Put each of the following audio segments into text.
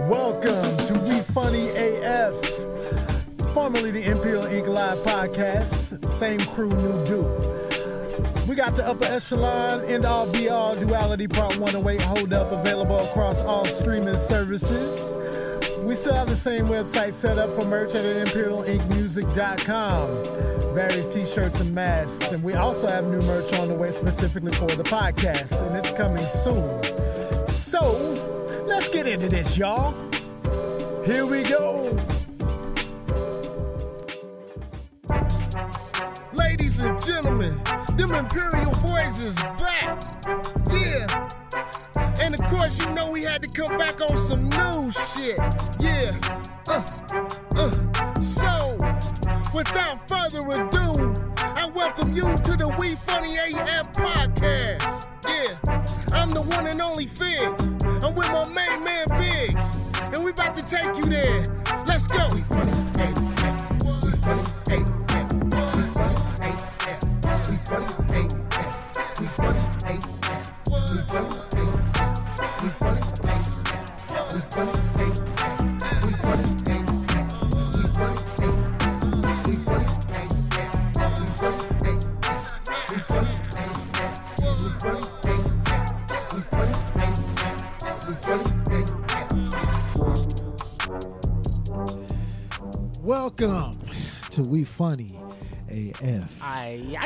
Welcome to We Funny AF, formerly the Imperial Ink Live podcast. Same crew, new dude. We got the upper echelon, end all be all duality part 108 hold up available across all streaming services. We still have the same website set up for merch at imperialinkmusic.com. Various t-shirts and masks, and we also have new merch on the way specifically for the podcast, and it's coming soon. So, let's get into this, y'all. Here we go. Ladies and gentlemen, them Imperial boys is back. Yeah. And of course, you know we had to come back on some new shit. Yeah. So, without further ado, I welcome you to the We Funny AF podcast. Yeah. I'm the one and only Figs. I'm with my main man Biggs. And we about to take you there. Let's go. We Funny AF. We Funny AF. We Funny AF. We Funny AF. We Funny AF. We Funny AF. We Funny AF. We Funny AF. We Funny AF. We Funny AF. We Funny AF. We Funny AF. We Funny AF. We Funny AF. We Funny AF. We Funny AF. Welcome to We Funny AF. I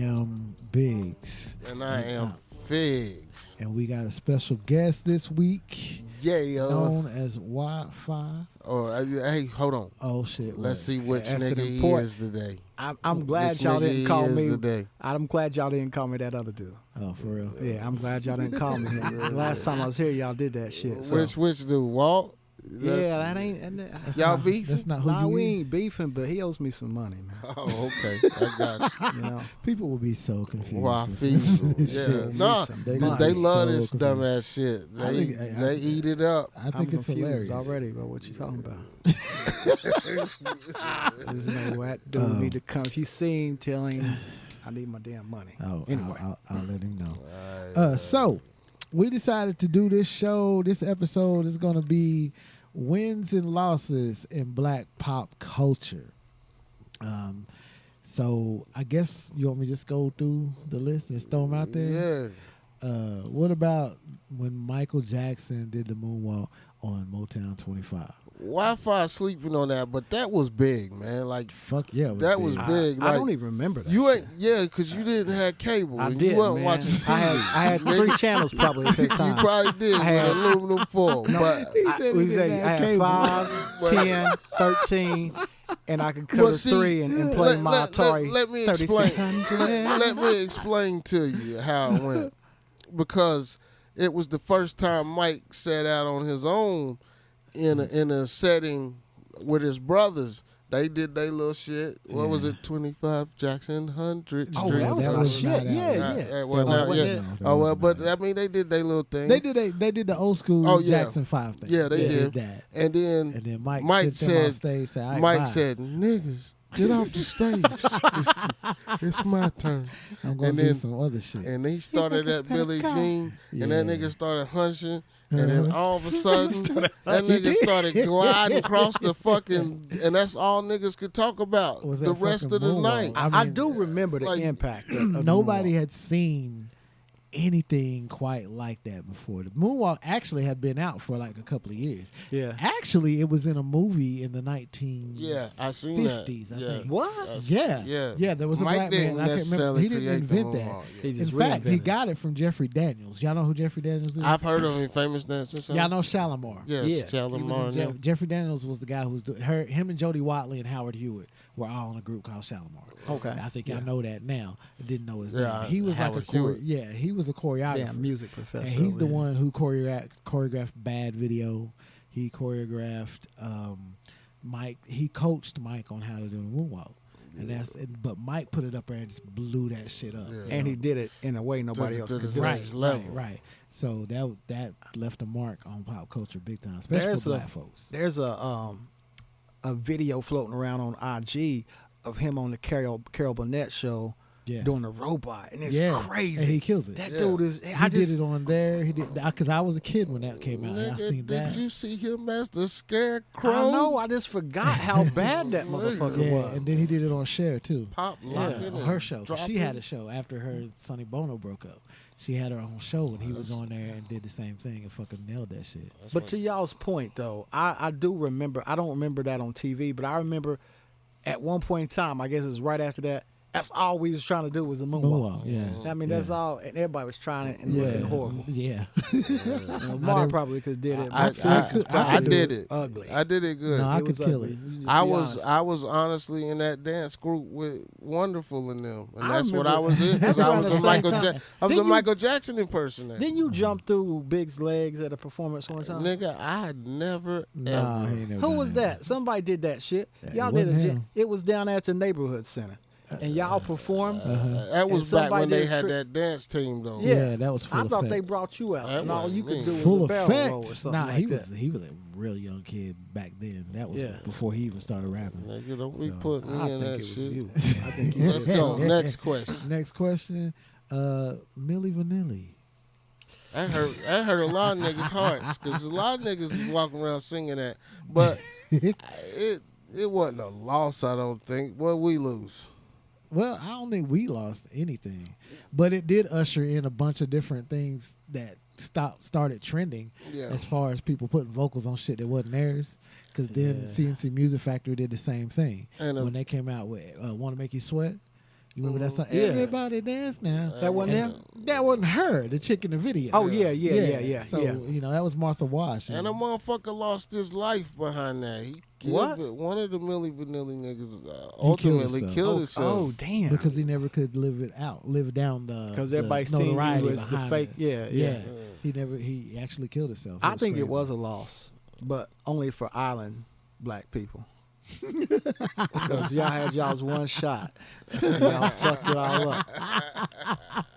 am Biggs. And I am Figs. And we got a special guest this week. Yeah, known as Wi-Fi. Hey, hold on. Oh shit! Let's see which nigga he is today. I'm glad Which y'all nigga didn't call he is me. today. I'm glad y'all didn't call me that other dude. Oh, for real? Yeah, I'm glad y'all didn't call me. Last time I was here, y'all did that shit. So. Which dude? Walt? Yeah, that ain't. Y'all beefing? That's not who Nah, you we is. ain't beefing, but he owes me some money, man. Oh, okay. I got you. You know, People will be so confused. Why listening to this Yeah. shit. Nah, They they, gonna be love so this confused. dumbass shit. I think- They eat it up. I think I'm it's confused hilarious. already about what you talking about. There's no way that dude need to come. If you see him, tell him I need my damn money. Oh, Anyway. I'll let him know. So we decided to do this show. This episode is going to be wins and losses in Black pop culture. So I guess you want me to just go through the list and just throw them out there? Yeah. What about when Michael Jackson did the moonwalk on Motown 25? Wi-Fi sleeping on that, but that was big, man. Like, Fuck yeah, that was big. I Like, don't even remember that. you shit. ain't, yeah, because you didn't have cable. I and did, you wasn't man. watching TV. I had 3 channels probably at that You time. probably did I had- with aluminum foil. But I had 5, 10, 13, and I could cover Well, see, 3 and play my Atari let me explain. 3600. Let me explain to you how it went. Because it was the first time Mike set out on his own in a setting with his brothers. They did their little shit. What was it? 25 Jackson 100th Oh, Street. that was That my was shit. not out Yeah, yet. yeah. Well, That now, wasn't yeah. out. That Oh well, wasn't but out. I mean, they did their little thing. They did the old school Oh, yeah. Jackson 5 thing. Yeah, they did. that. And then And then Mike said, them on stage, said, "All right, Mike bye. said, niggas, get off the stage. It's my turn. I'm going and to do then- some other shit." And he started at Billie Jean, and that Yeah. nigga started hunching, and then Uh-huh. all of a sudden, that nigga started gliding across the fucking, and that's all niggas could talk about Was that the rest fucking of the moonwalk. night. I I mean, do remember the like, impact of the Nobody moonwalk. had seen anything quite like that before. The moonwalk actually had been out for like a couple of years. Yeah. Actually, it was in a movie in the 1950s, Yeah, I seen that. I Yeah. think. What? Yeah. There was a Mike black didn't man. I can't remember. necessarily He didn't create the invent that. moonwalk, He In just fact, he reinvented got it from Jeffrey Daniels. Y'all know who Jeffrey Daniels is? I've heard of him, famous dancer. Y'all know Shalimar. Yes, Yeah. He was Shalimar. in Jeffrey Daniels was the guy who was him and Jody Watley and Howard Hewitt were all in a group called Shalimar. Okay. I think Yeah. I know that now. I didn't know his Yeah, name. He was Howard like a Hewitt. he was a choreographer. Damn music professor. And he's over the here. one who choreographed Bad Video. He choreographed Mike. He coached Mike on how to do the moonwalk. And but Mike put it up there and just blew that shit up. Yeah. And he did it in a way nobody To else the could do. next level. Right. So that left a mark on pop culture big time, especially There's for a- black folks. There's a video floating around on IG of him on the Carol Burnett show doing the robot, and it's and crazy. he kills it. That dude is. He did it on there. He did because I was a kid when that came out. I seen that. Did you see him as the Scarecrow? I know. I just forgot how bad that motherfucker was. And then he did it on Cher too. Pop locking on her show. She had a show after her Sonny Bono broke up. She had her own show, and he was on there and did the same thing and fucking nailed that shit. But to y'all's point, though, I do remember. I don't remember that on TV, but I remember at one point in time, I guess it's right after that, that's all we was trying to do was a moonwalk. Yeah. I mean, that's all, and everybody was trying it and looking horrible. Yeah. Mark probably could did it. I did it. Ugly. I did it good. No, I could kill it. I was honestly in that dance group with Wonderful in them, and that's what I was in. Because I was a Michael Jackson impersonator. Didn't you jump through Big's legs at a performance one time? Nigga, I had never Nah, ever. he never Who done was that? Somebody did that shit. Y'all it did wasn't it. him. It was down at the neighborhood center, and y'all performed. That was And back when somebody they did had tri- that dance team though. Yeah, that was full I effect. thought they brought you out, That and all you wasn't could me. do Full was a barrel roll or effect. something Nah, like he that. was a real young kid back then. That was Yeah. before he even started rapping. Nigga, don't be So, putting me I in think it that was shit. you. I think you Let's did go. something. Next question. Next question. Milli Vanilli. That hurt a lot of niggas' hearts because a lot of niggas was walking around singing that, but it wasn't a loss. I don't think. What we lose? Well, I don't think we lost anything, but it did usher in a bunch of different things that started trending Yeah. as far as people putting vocals on shit that wasn't theirs. Because then CNC Music Factory did the same thing And, when they came out with "Want to Make You Sweat." You remember that song? Yeah. Everybody dance now. That wasn't him? That wasn't her, the chick in the video. Oh yeah. So that was Martha Wash. And a motherfucker lost his life behind that. He killed one of the Milli Vanilli niggas. Ultimately killed himself. Oh damn! Because he never could live down the Because everybody the seen notoriety you as the behind fake. it. Yeah. He actually killed himself. I think it crazy. was a loss, but only for island black people. Because y'all had y'all's one shot. And y'all fucked it all up.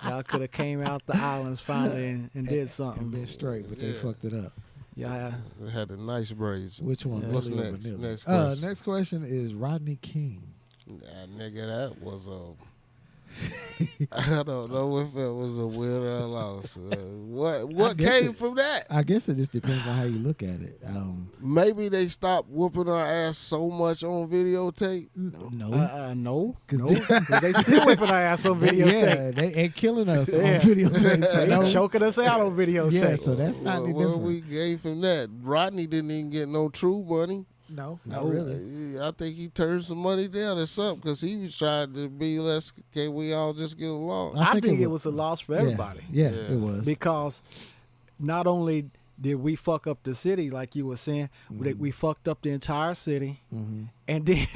Y'all could have came out the islands finally and did and something. been straight, but they fucked it up. Yeah. It had a nice braids. Which one? Yeah. What's Milli or next? Vanilli? Next question. Next question is Rodney King. Nah, nigga, that was a. I don't know if it was a win or a loss. What came from that? I guess it just depends on how you look at it. Maybe they stopped whooping our ass so much on videotape. No. No. 'Cause They still whipping our ass on videotape. Yeah, they ain't killing us Yeah. on videotape. So They no. choking us out on videotape. Yeah, so that's not any What different. we gained from that? Rodney didn't even get no true money. No, not really. I think he turned some money down or something because he was trying to be less. Can we all just get along? I think it was a loss for everybody. Yeah, it was. Because not only did we fuck up the city, like you were saying, we fucked up the entire city, and then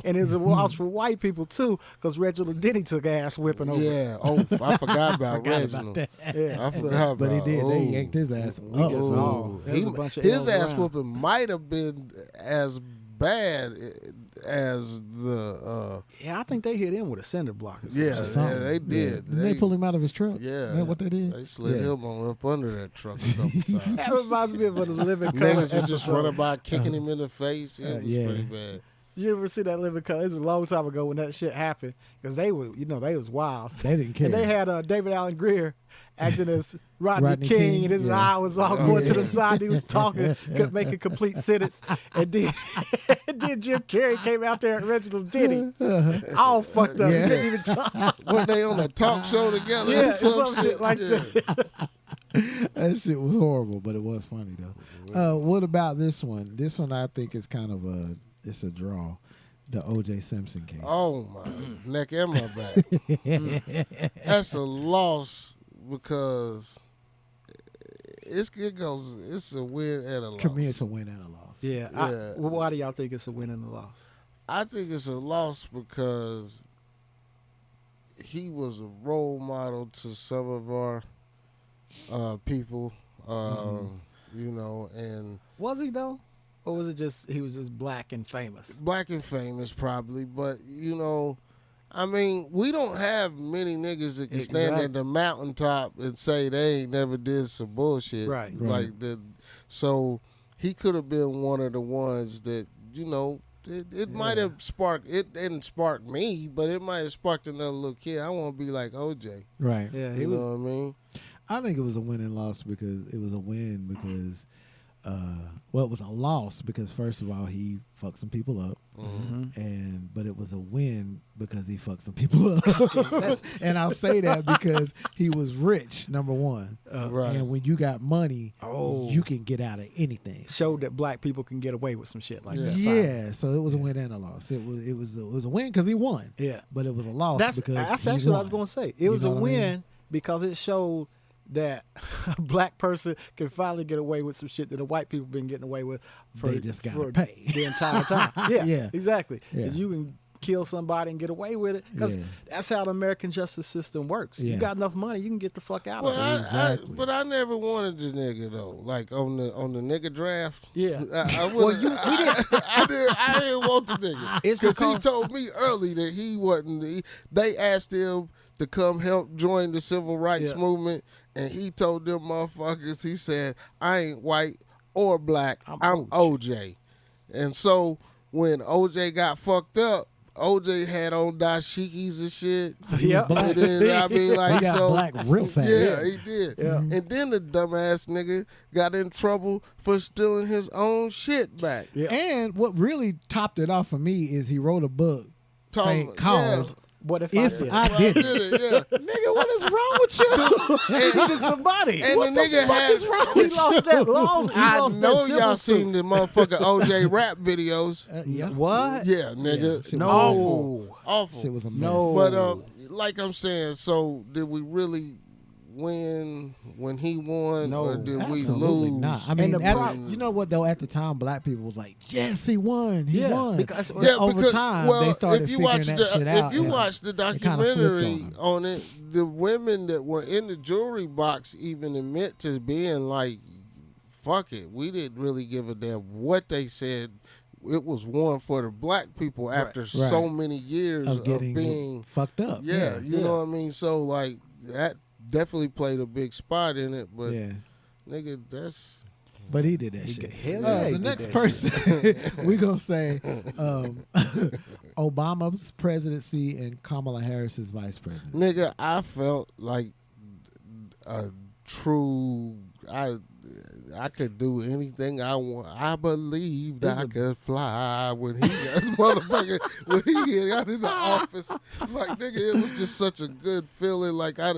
and it was a loss for white people too, because Reginald Denny took ass whipping over. Yeah. Oh, I forgot about Reginald. that. Yeah. I forgot about. But he did. They oh. yanked his ass We up. just all. There was a bunch of His L's ass around. whooping might have been as bad as the. Yeah, I think they hit him with a cinder block. Or Yeah, something. yeah, they did. Didn't they pull him out of his truck? Yeah, Is that what they did? They slid Yeah. him on up under that truck a couple times. That reminds me of a living color. Niggas was just episode. running by, kicking him in the face. It was yeah. pretty bad. You ever see that living color? It was a long time ago when that shit happened, because they were, they was wild. They didn't care. And they had David Allen Greer acting as Rodney King, and his yeah. eye was all going to the side. He was talking, couldn't make a complete sentence. And then, then Jim Carrey came out there at Reginald Denny, all fucked up. Yeah. He couldn't even talk. When they on a talk show together, Yeah, or some shit like that. That shit was horrible, but it was funny though. What about this one? This one I think is kind of it's a draw. The O.J. Simpson case. Oh my neck and my back. That's a loss because it's a win and a loss. To me, it's a win and a loss. Yeah. Yeah. Why do y'all think it's a win and a loss? I think it's a loss because he was a role model to some of our people, and Was he though? Or was it just he was just black and famous? black and famous probably, but I mean, we don't have many niggas that can stand at the mountaintop and say they ain't never did some bullshit. Right. Like so he could have been one of the ones that, it might have sparked. It didn't spark me, but it might have sparked another little kid. I want to be like OJ. Right. Yeah, he You was. know what I mean? I think it was a win and loss because it was a win because, well, it was a loss because first of all he fucked some people up, but it was a win because he fucked some people up. And I'll say that because he was rich, number one, Right. and when you got money, Oh. you can get out of anything. Showed that black people can get away with some shit like that. Yeah, so it was a win and a loss. It was a win because he won. Yeah. But it was a loss That's because actually what I was won. going to say. It You was a know what I mean? win because it showed that a black person can finally get away with some shit that the white people been getting away with for, They just gotta for pay. the entire time. Yeah, Yeah. exactly. Yeah. You can kill somebody and get away with it because Yeah. that's how the American justice system works. Yeah. You got enough money, you can get the fuck out Well, of it. Exactly. but I never wanted the nigga though. Like on the nigga draft. Yeah. I Well, wouldn't- I didn't want the nigga. It's Because he because- told me early that he wasn't. They asked him to come help join the civil rights Yeah. movement, and he told them motherfuckers. He said, "I ain't white or black. I'm OJ." And so when OJ got fucked up, OJ had on dashikis and shit. Yep. And then I mean, like, He got so black real fast. yeah, he did. Yeah. And then the dumbass nigga got in trouble for stealing his own shit back. Yeah. And what really topped it off for me is he wrote a book Talking- called What if If I I did? Did Well, It. did it, yeah. Nigga, what is wrong with you? He needed somebody. And What the nigga fuck had- is wrong? He lost that laws. He I lost know that y'all civil seen the motherfucking OJ rap videos. Yeah. What? Yeah, nigga. shit was Awful. Awful. Shit was a mess. No. But like I'm saying, so did we really win when he won, No, or did we Absolutely lose? not. I mean, the you know what though? At the time, black people was like, "Yes, he won. He Yeah, won." because- But Yeah, over because, time, well, they started if you figuring watch that the shit out. if you and watch the it kinda flipped documentary on on it, the women that were in the jury box even admit to being like, "Fuck it, we didn't really give a damn what they said." It was won for the black people after so Right. many years of of getting being. fucked up. Yeah, you know what I mean. So like that definitely played a big spot in it. But yeah. nigga, that's But he did that He shit. got- hell yeah, he The did next that person we gonna say Obama's presidency and Kamala Harris's vice president. nigga. I felt like a true. I could do anything I want. I believed I could fly when he motherfucker when he got in the office. Like nigga, it was just such a good feeling. Like I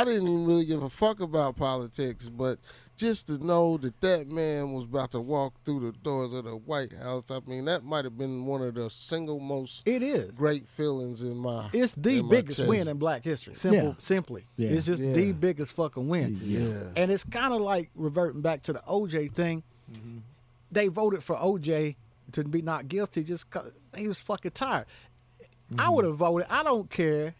didn't even really give a fuck about politics, but just to know that man was about to walk through the doors of the White House. I mean, that might have been one of the single most It is. great feelings in my. It's the in my biggest chest. win in black history. Simply. Yeah. It's just Yeah. the biggest fucking win. Yeah. And it's kind of like reverting back to the OJ thing. They voted for OJ to be not guilty just 'cause he was fucking tired. I would have voted. I don't care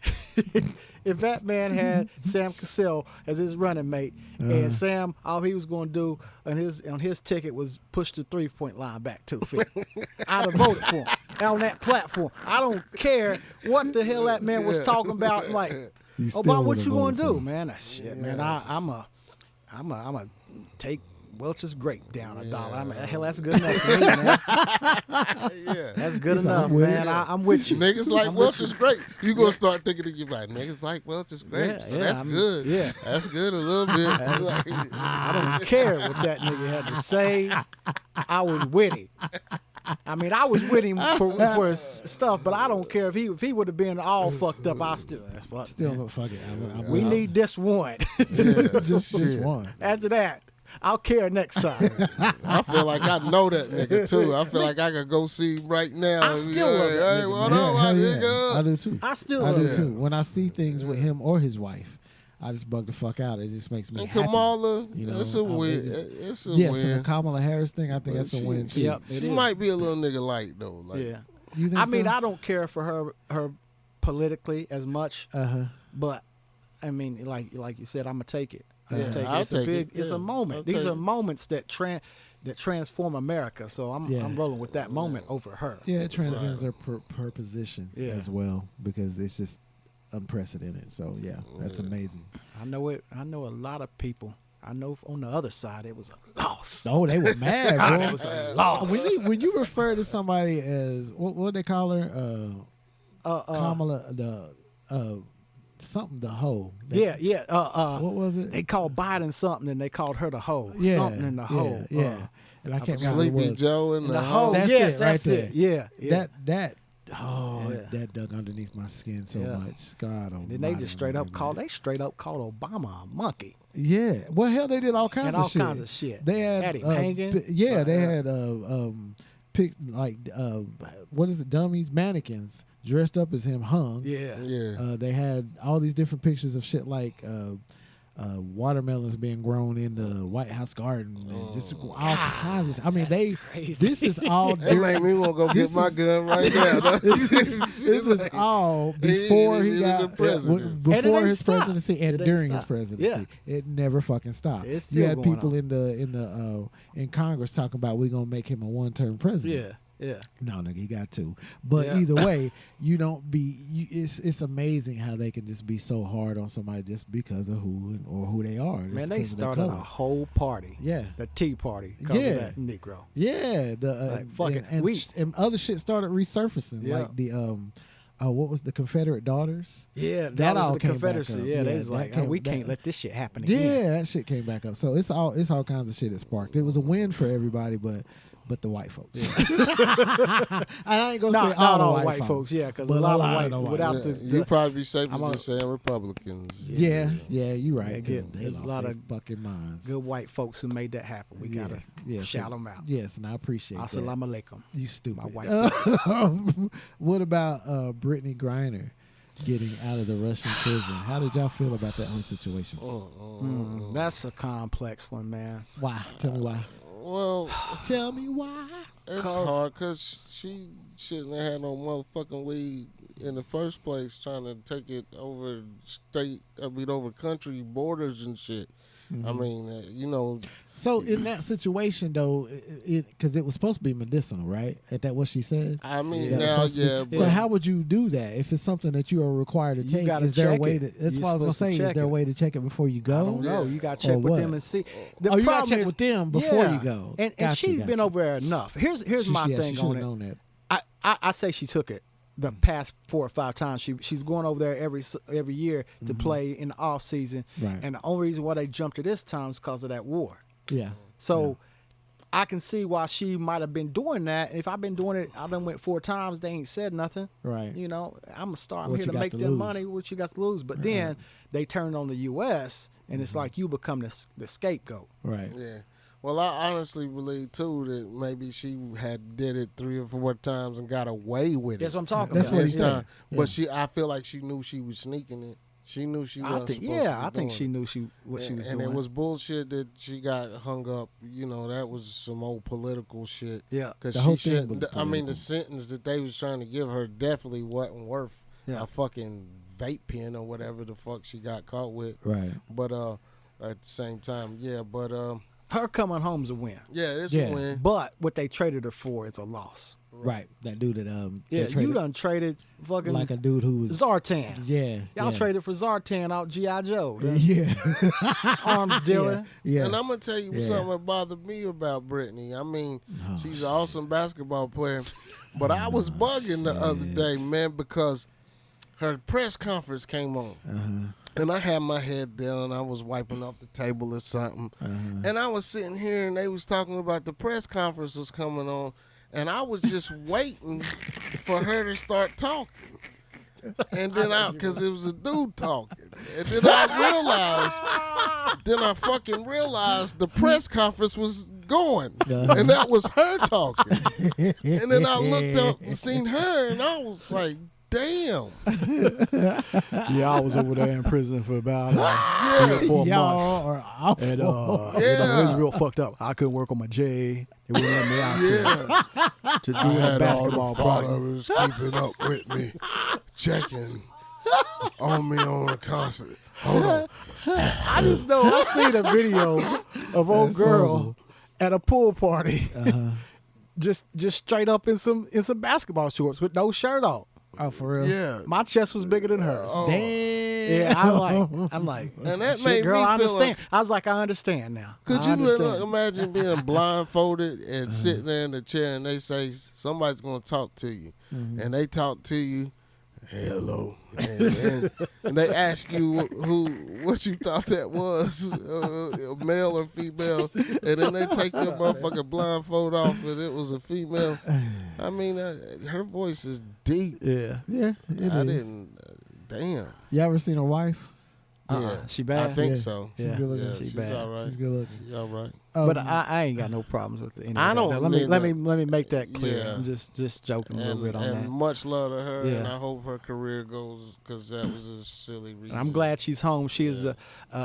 if that man had Sam Cassell as his running mate, and Sam, all he was going to do on his ticket was push the 3-point line back 2 feet. I'd have voted for him on that platform. I don't care what the hell that man was talking about. Like, You still Obama, what would've you going voted to for do, him. man? That shit, man. I'm a take Welch's grape down $1. Hell, that's good enough for me, man. Yeah. That's good He's enough, like, I'm with man. it. I'm with you. Niggas like Welch is great. You gonna start thinking to you like niggas like Welch is great. Yeah, So yeah, that's good. yeah. That's good a little bit. I don't care what that nigga had to say. I was with him. I mean, I was with him for his stuff, but I don't care if he would have been all fucked up. I still, fuck, Still, man. but fuck it. We need this one. just Shit. one. After that, I'll care next time. I feel like I know that nigga too. I feel like I could go see him right now. I and be still love like, that hey, nigga, what man. up, my hell yeah. nigga? I do too. I still I love do it. too. When I see things with him or his wife, I just bug the fuck out. It just makes me And happy. Kamala, You know, it's a win. it It's a Yes, and win. the Kamala Harris thing, I think that's a win too. Yep. It She is. might be a little nigga light though. Like, Yeah. You think I mean, so? I don't care for her politically as much, but I mean, like you said, I'm gonna take it. I'm gonna Yeah, take it. I'll It's take a big. it. It's Yeah, a moment. I'll These take are it. moments that transform America. So I'm rolling with that moment over her. Yeah, it transcends her position Yeah. as well because it's just unprecedented. So yeah, that's amazing. I know it. I know a lot of people. I know on the other side it was a loss. Oh, they were mad, God, bro. it was a loss. When you refer to somebody as what they call her, Kamala, the something, the hoe. What was it? They called Biden something, and they called her the hoe. Yeah, Something in the hoe. Yeah, and I can't remember what it Sleepy was. Joe and the hoe. hoe. That's Yes, it, that's right it. there. Yeah. That dug underneath my skin so much. God, Then they just straight up called Obama a monkey. Yeah, well, hell, they did all kinds And of all shit. kinds of shit. They had him hanging. they had what is it? Dummies, mannequins dressed up as him hung. Yeah. They had all these different pictures of shit like watermelons being grown in the White House garden and just all kinds of. I mean, crazy. This is all. That made me want to go get my gun right now. This is all before he got before his presidency and during his presidency. Yeah. It never fucking stopped. It's You still had going people on. in Congress talking about we're gonna make him a one-term president. Yeah. No, nigga, he got two. But Yeah. either way, you don't be. It's amazing how they can just be so hard on somebody just because of who they are. Just Man, they 'cause of their started a color. whole party. Yeah. The Tea Party. Because of that Negro. Yeah, Like fucking and wheat. and other shit started resurfacing, Yeah. like the what was the Confederate Daughters? Yeah, That all the came back Confederacy. up. Yeah, Yeah, they was that like, came we back. can't let this shit happen again. Yeah, that shit came back up. So it's all kinds of shit that sparked. It was a win for everybody, but the white folks. And I ain't gonna say Not all all the white folks. Yeah, because a but lot of of the white white. without Yeah, the. you probably be safe I'm as a- just saying Republicans. Yeah, you right. 'cause Good. They There's a lost lot their of fucking minds. good white folks who made that happen. We gotta shout them out. Yes, and I appreciate that. Assalamu alaikum. You stupid. My white What about Brittany Griner getting out of the Russian prison? How did y'all feel about that whole situation? That's a complex one, man. Why? Tell me why. Well, Tell me why. it's hard because she shouldn't have had no motherfucking weed in the first place trying to take it over over country borders and shit. I mean, So in that situation, though, because it was supposed to be medicinal, right? Ain't that what she said? I mean, Yeah. now, It's supposed to be- yeah, So but how would you do that if it's something that you are required to You take? gotta Is there a check way it. to? That's You're what I was gonna supposed to say. Is check there a it. way to check it before you go? I don't know. Yeah. You got to Or check with what? them and see. You gotta problem check is- with them before yeah. you go. And Gotcha, she's been gotcha. over there enough. Here's my thing she on should've it. known that. I say she took it the past 4 or 5 times. She's going over there every year to play in the off season. Right. And the only reason why they jumped to this time is because of that war. Yeah. So I can see why she might have been doing that. If I've been doing it, I done went 4 times. They ain't said nothing. Right. You know, I'm a star. I'm What here you to got make to them lose. money. What you got to lose? But then they turned on the U.S. and it's like you become the scapegoat. Right. yeah. Well, I honestly believe too that maybe she had did it 3 or 4 times and got away with it. That's what I'm talking That's about. what he This said. time. But I feel like she knew she was sneaking it. She knew she I wasn't think, supposed to be I think doing she it. knew what she was and doing. it was bullshit that she got hung up. You know, that was some old political shit. Yeah. Because The she whole thing shouldn't. was I mean, political. the sentence that they was trying to give her definitely wasn't worth Yeah. a fucking vape pen or whatever the fuck she got caught with. Right. But at the same time, yeah. But Her coming home's a win. yeah, it's Yeah. a win. But what they traded her for is a loss. Right. That dude that Yeah, they traded you done traded fucking like a dude who was Zartan. yeah. Y'all yeah. traded for Zartan out G.I. Joe. The Yeah. arms dealer. Yeah. And I'm gonna tell you Yeah. something that bothered me about Brittany. I mean, Oh, she's an awesome basketball player, but I was bugging the other day, man, because her press conference came on, and I had my head down, and I was wiping off the table or something, and I was sitting here, and they was talking about the press conference was coming on, and I was just waiting for her to start talking. And then because it was a dude talking. And then I fucking realized the press conference was going. And that was her talking. And then I looked up and seen her, and I was like, damn. Yeah, I was over there in prison for about 3 or 4 Y'all months. are awful. And Yeah. it was real fucked up. I couldn't work on my J. They wouldn't let me out to do I a had all basketball the project. followers keeping up with me, checking on me on a constant. Hold on. I just know I seen a video of old That's girl horrible. at a pool party, just straight up in some basketball shorts with no shirt on. Oh, for real? Yeah. My chest was bigger than hers. Oh. Damn. Yeah, I'm like, And that shit, made girl, me I feel understand. like- I was like, I understand now. Could I you understand. imagine being blindfolded and sitting there in the chair and they say somebody's going to talk to you, and they talk to you, hello, and they ask you what you thought that was, male or female, and then they take your motherfucking blindfold off and it was a female. I mean, her voice is deep. Yeah. Yeah, it I is. didn't. Damn. You ever seen her wife? Yeah, She bad? I think Yeah. so. She's Yeah. good looking. Yeah, She she's bad. all right. She's good looking. She's all right. But I ain't got no problems with any of I that. don't Let me neither. let me make that clear. Yeah. I'm just joking a little bit on And that. much love to her, and Yeah. I hope her career goes, because that was a silly reason. I'm glad she's home. She is a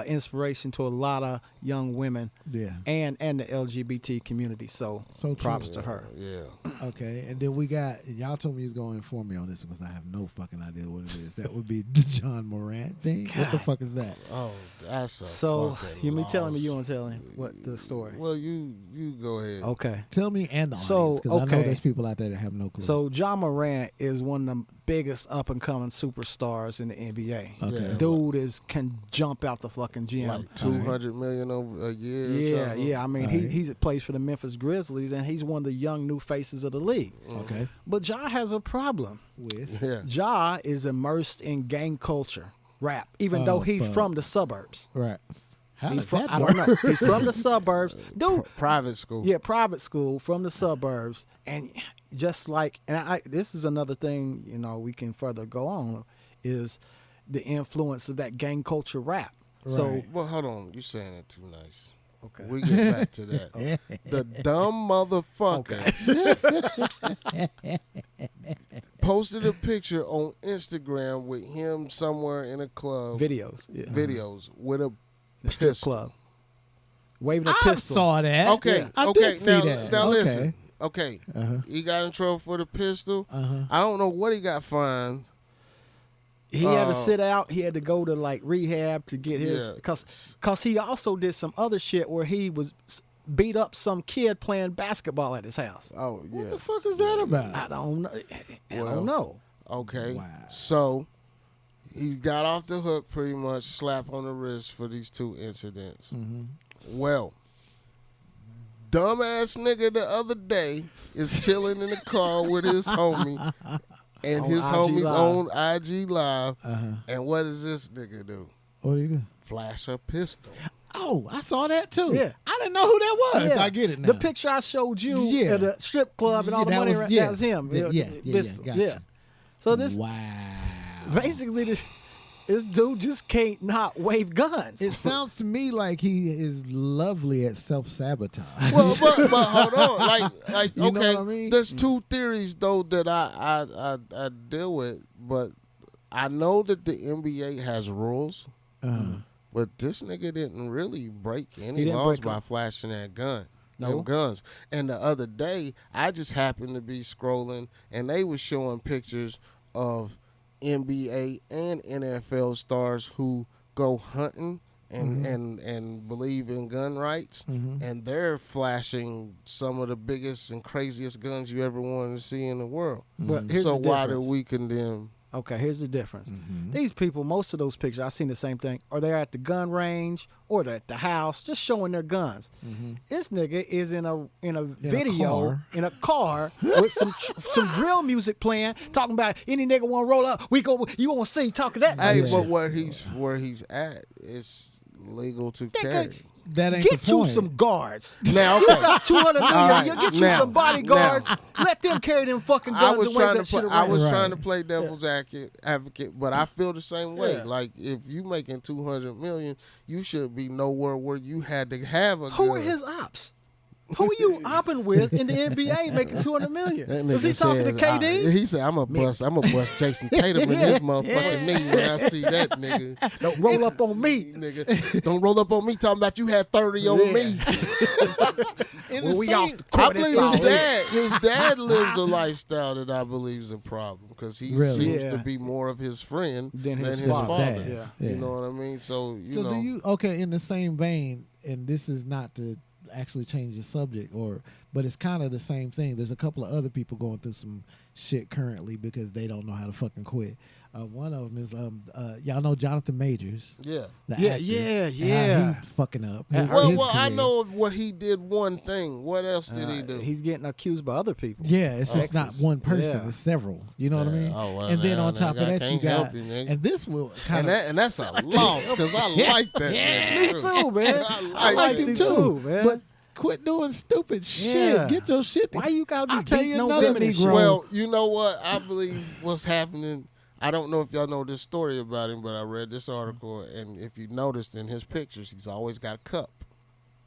inspiration to a lot of young women Yeah. and the LGBT community. So So props true. to her. Yeah. Okay, and then we got, y'all told me you was going to inform me on this because I have no fucking idea what it is. That would be the John Morant thing. What the God. fuck is that? Oh, that's a So fucking you me telling me loss. you want to tell him what the story? Well, you go ahead. Okay. Tell me and the So, audience, because I know okay. there's people out there that have no clue. So John Morant is one of the biggest up and coming superstars in the NBA. Okay. Yeah. Dude can jump out the fucking gym. Like 200 million over a year. Or Yeah, something. yeah. I mean, Alright. he plays for the Memphis Grizzlies, and he's one of the young new faces of the league. Okay. But Ja has a problem. With Yeah. Ja is immersed in gang culture, rap, even though he's fuck. from the suburbs. right. How He's does from, that I work? don't know. He's from the suburbs. Dude, Private school. yeah, private school from the suburbs. And just like, and this is another thing, we can further go on, is the influence of that gang culture rap. So, Right. Well, hold on. You're saying it too nice. okay. We get back to that. The dumb motherfucker posted a picture on Instagram with him somewhere in a club. Videos. Yeah. Videos with a The strip pistol. club. Waving a I pistol. saw that. Okay, I okay. did see Now, that. now okay. listen. Okay, he got in trouble for the pistol. Uh-huh. I don't know what he got fined. He had to sit out. He had to go to like rehab to get his, Yeah. cause he also did some other shit where he was beat up some kid playing basketball at his house. Oh yeah. What the fuck is that about? I don't know. I Well, don't know. Okay. Wow. So he got off the hook pretty much, slap on the wrist for these two incidents. Mm-hmm. Well, dumbass nigga the other day is chilling in the car with his homie and On his IG homie's Live. on IG Live. Uh-huh. And what does this nigga do? What do you do? Flash a pistol. Oh, I saw that too. Yeah. I didn't know who that was. Yeah. I get it now. The picture I showed you Yeah. at the strip club and all Yeah, the that money was- around, yeah. that was him. Yeah, Pistol. gotcha. So this Wow. basically this dude just can't not wave guns. It sounds to me like he is lovely at self-sabotage. Well, but hold on, like You know okay. what I mean? There's two theories though that I deal with, but I know that the NBA has rules, but this nigga didn't really break any didn't laws break by them. flashing that gun. No. Them guns. And the other day, I just happened to be scrolling, and they was showing pictures of NBA and NFL stars who go hunting and believe in gun rights, and they're flashing some of the biggest and craziest guns you ever wanted to see in the world. But here's So the why do difference. we condemn? Okay, here's the difference. These people, most of those pictures, I've seen the same thing. Or they're at the gun range, or they're at the house, just showing their guns. This nigga is in a video car. in a car with some drill music playing, talking about any nigga want to roll up. You won't see talking that. Hey, type of but shit. where he's at, it's legal to carry. That ain't Get the you point. some guards. Now, You okay. got 200 million. right, You get you now, some bodyguards. Let them carry them fucking I guns was and trying wave to that shit play, around. I was Right. trying to play devil's advocate, but I feel the same way. Yeah. Like if you making 200 million, you should be nowhere where you had to have a Who gun. are his ops? Who are you opping with in the NBA making 200 million? That Was he nigga talking to said, KD? he said, "I'm a bust Jason Tatum in this motherfucking knee when I see that nigga." Don't roll up on me. Nigga, don't roll up on me talking about you had 30 on me. In When the we same- off the I court, believe it's all his lit. dad. His dad lives a lifestyle that I believe is a problem because he Really? seems Yeah. to be more of his friend Than than his his father. father. Dad. Yeah. You know what I mean? So So know. do you in the same vein, and this is not to actually change the subject, but it's kind of the same thing. There's a couple of other people going through some shit currently because they don't know how to fucking quit. One of them is y'all know Jonathan Majors. Yeah. The Yeah, actor. yeah. He's fucking up. Well, I career. know what he did. One thing. What else did he do? He's getting accused by other people. Yeah, it's just not Texas. one person; Yeah. it's several. You know what I mean? Oh, well, and then now, on top of nigga, I that, you can't help got you, nigga. and this will kind of And that's a loss because I like that. Me nigga, too, man. I like it him too, man. But quit doing stupid shit. Yeah. Get your shit. Why you gotta be I'll tell you beating no another women and shit? Negro. Well, you know what? I believe what's happening. I don't know if y'all know this story about him, but I read this article, and if you noticed in his pictures, he's always got a cup.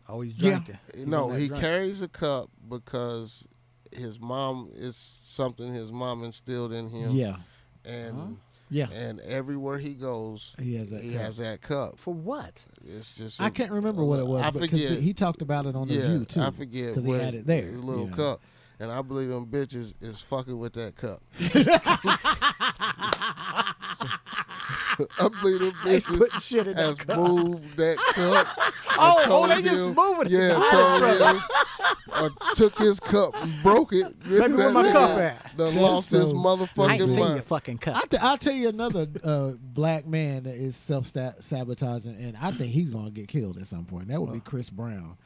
Always Yeah. drinking. He's No, in that he drink. carries a cup because his mom is something his mom instilled in him. Yeah, And yeah. and everywhere he goes, He has that cup. has that cup. For what? It's just I can't remember what it was. I because forget. He talked about it on the View too. I forget because he what had it there. his little you know. cup. And I believe them bitches is fucking with that cup. I believe them putting bitches shit in that has cup. moved that cup. Oh, and told they just him- moving it. Yeah, told him. Or took his cup and broke it. Baby, where my That cup nigga at? done That's lost his so- I ain't motherfucking seen your mind. fucking cup. I'll tell you another black man that is self-sabotaging, and I think he's going to get killed at some point. That would be Chris Brown.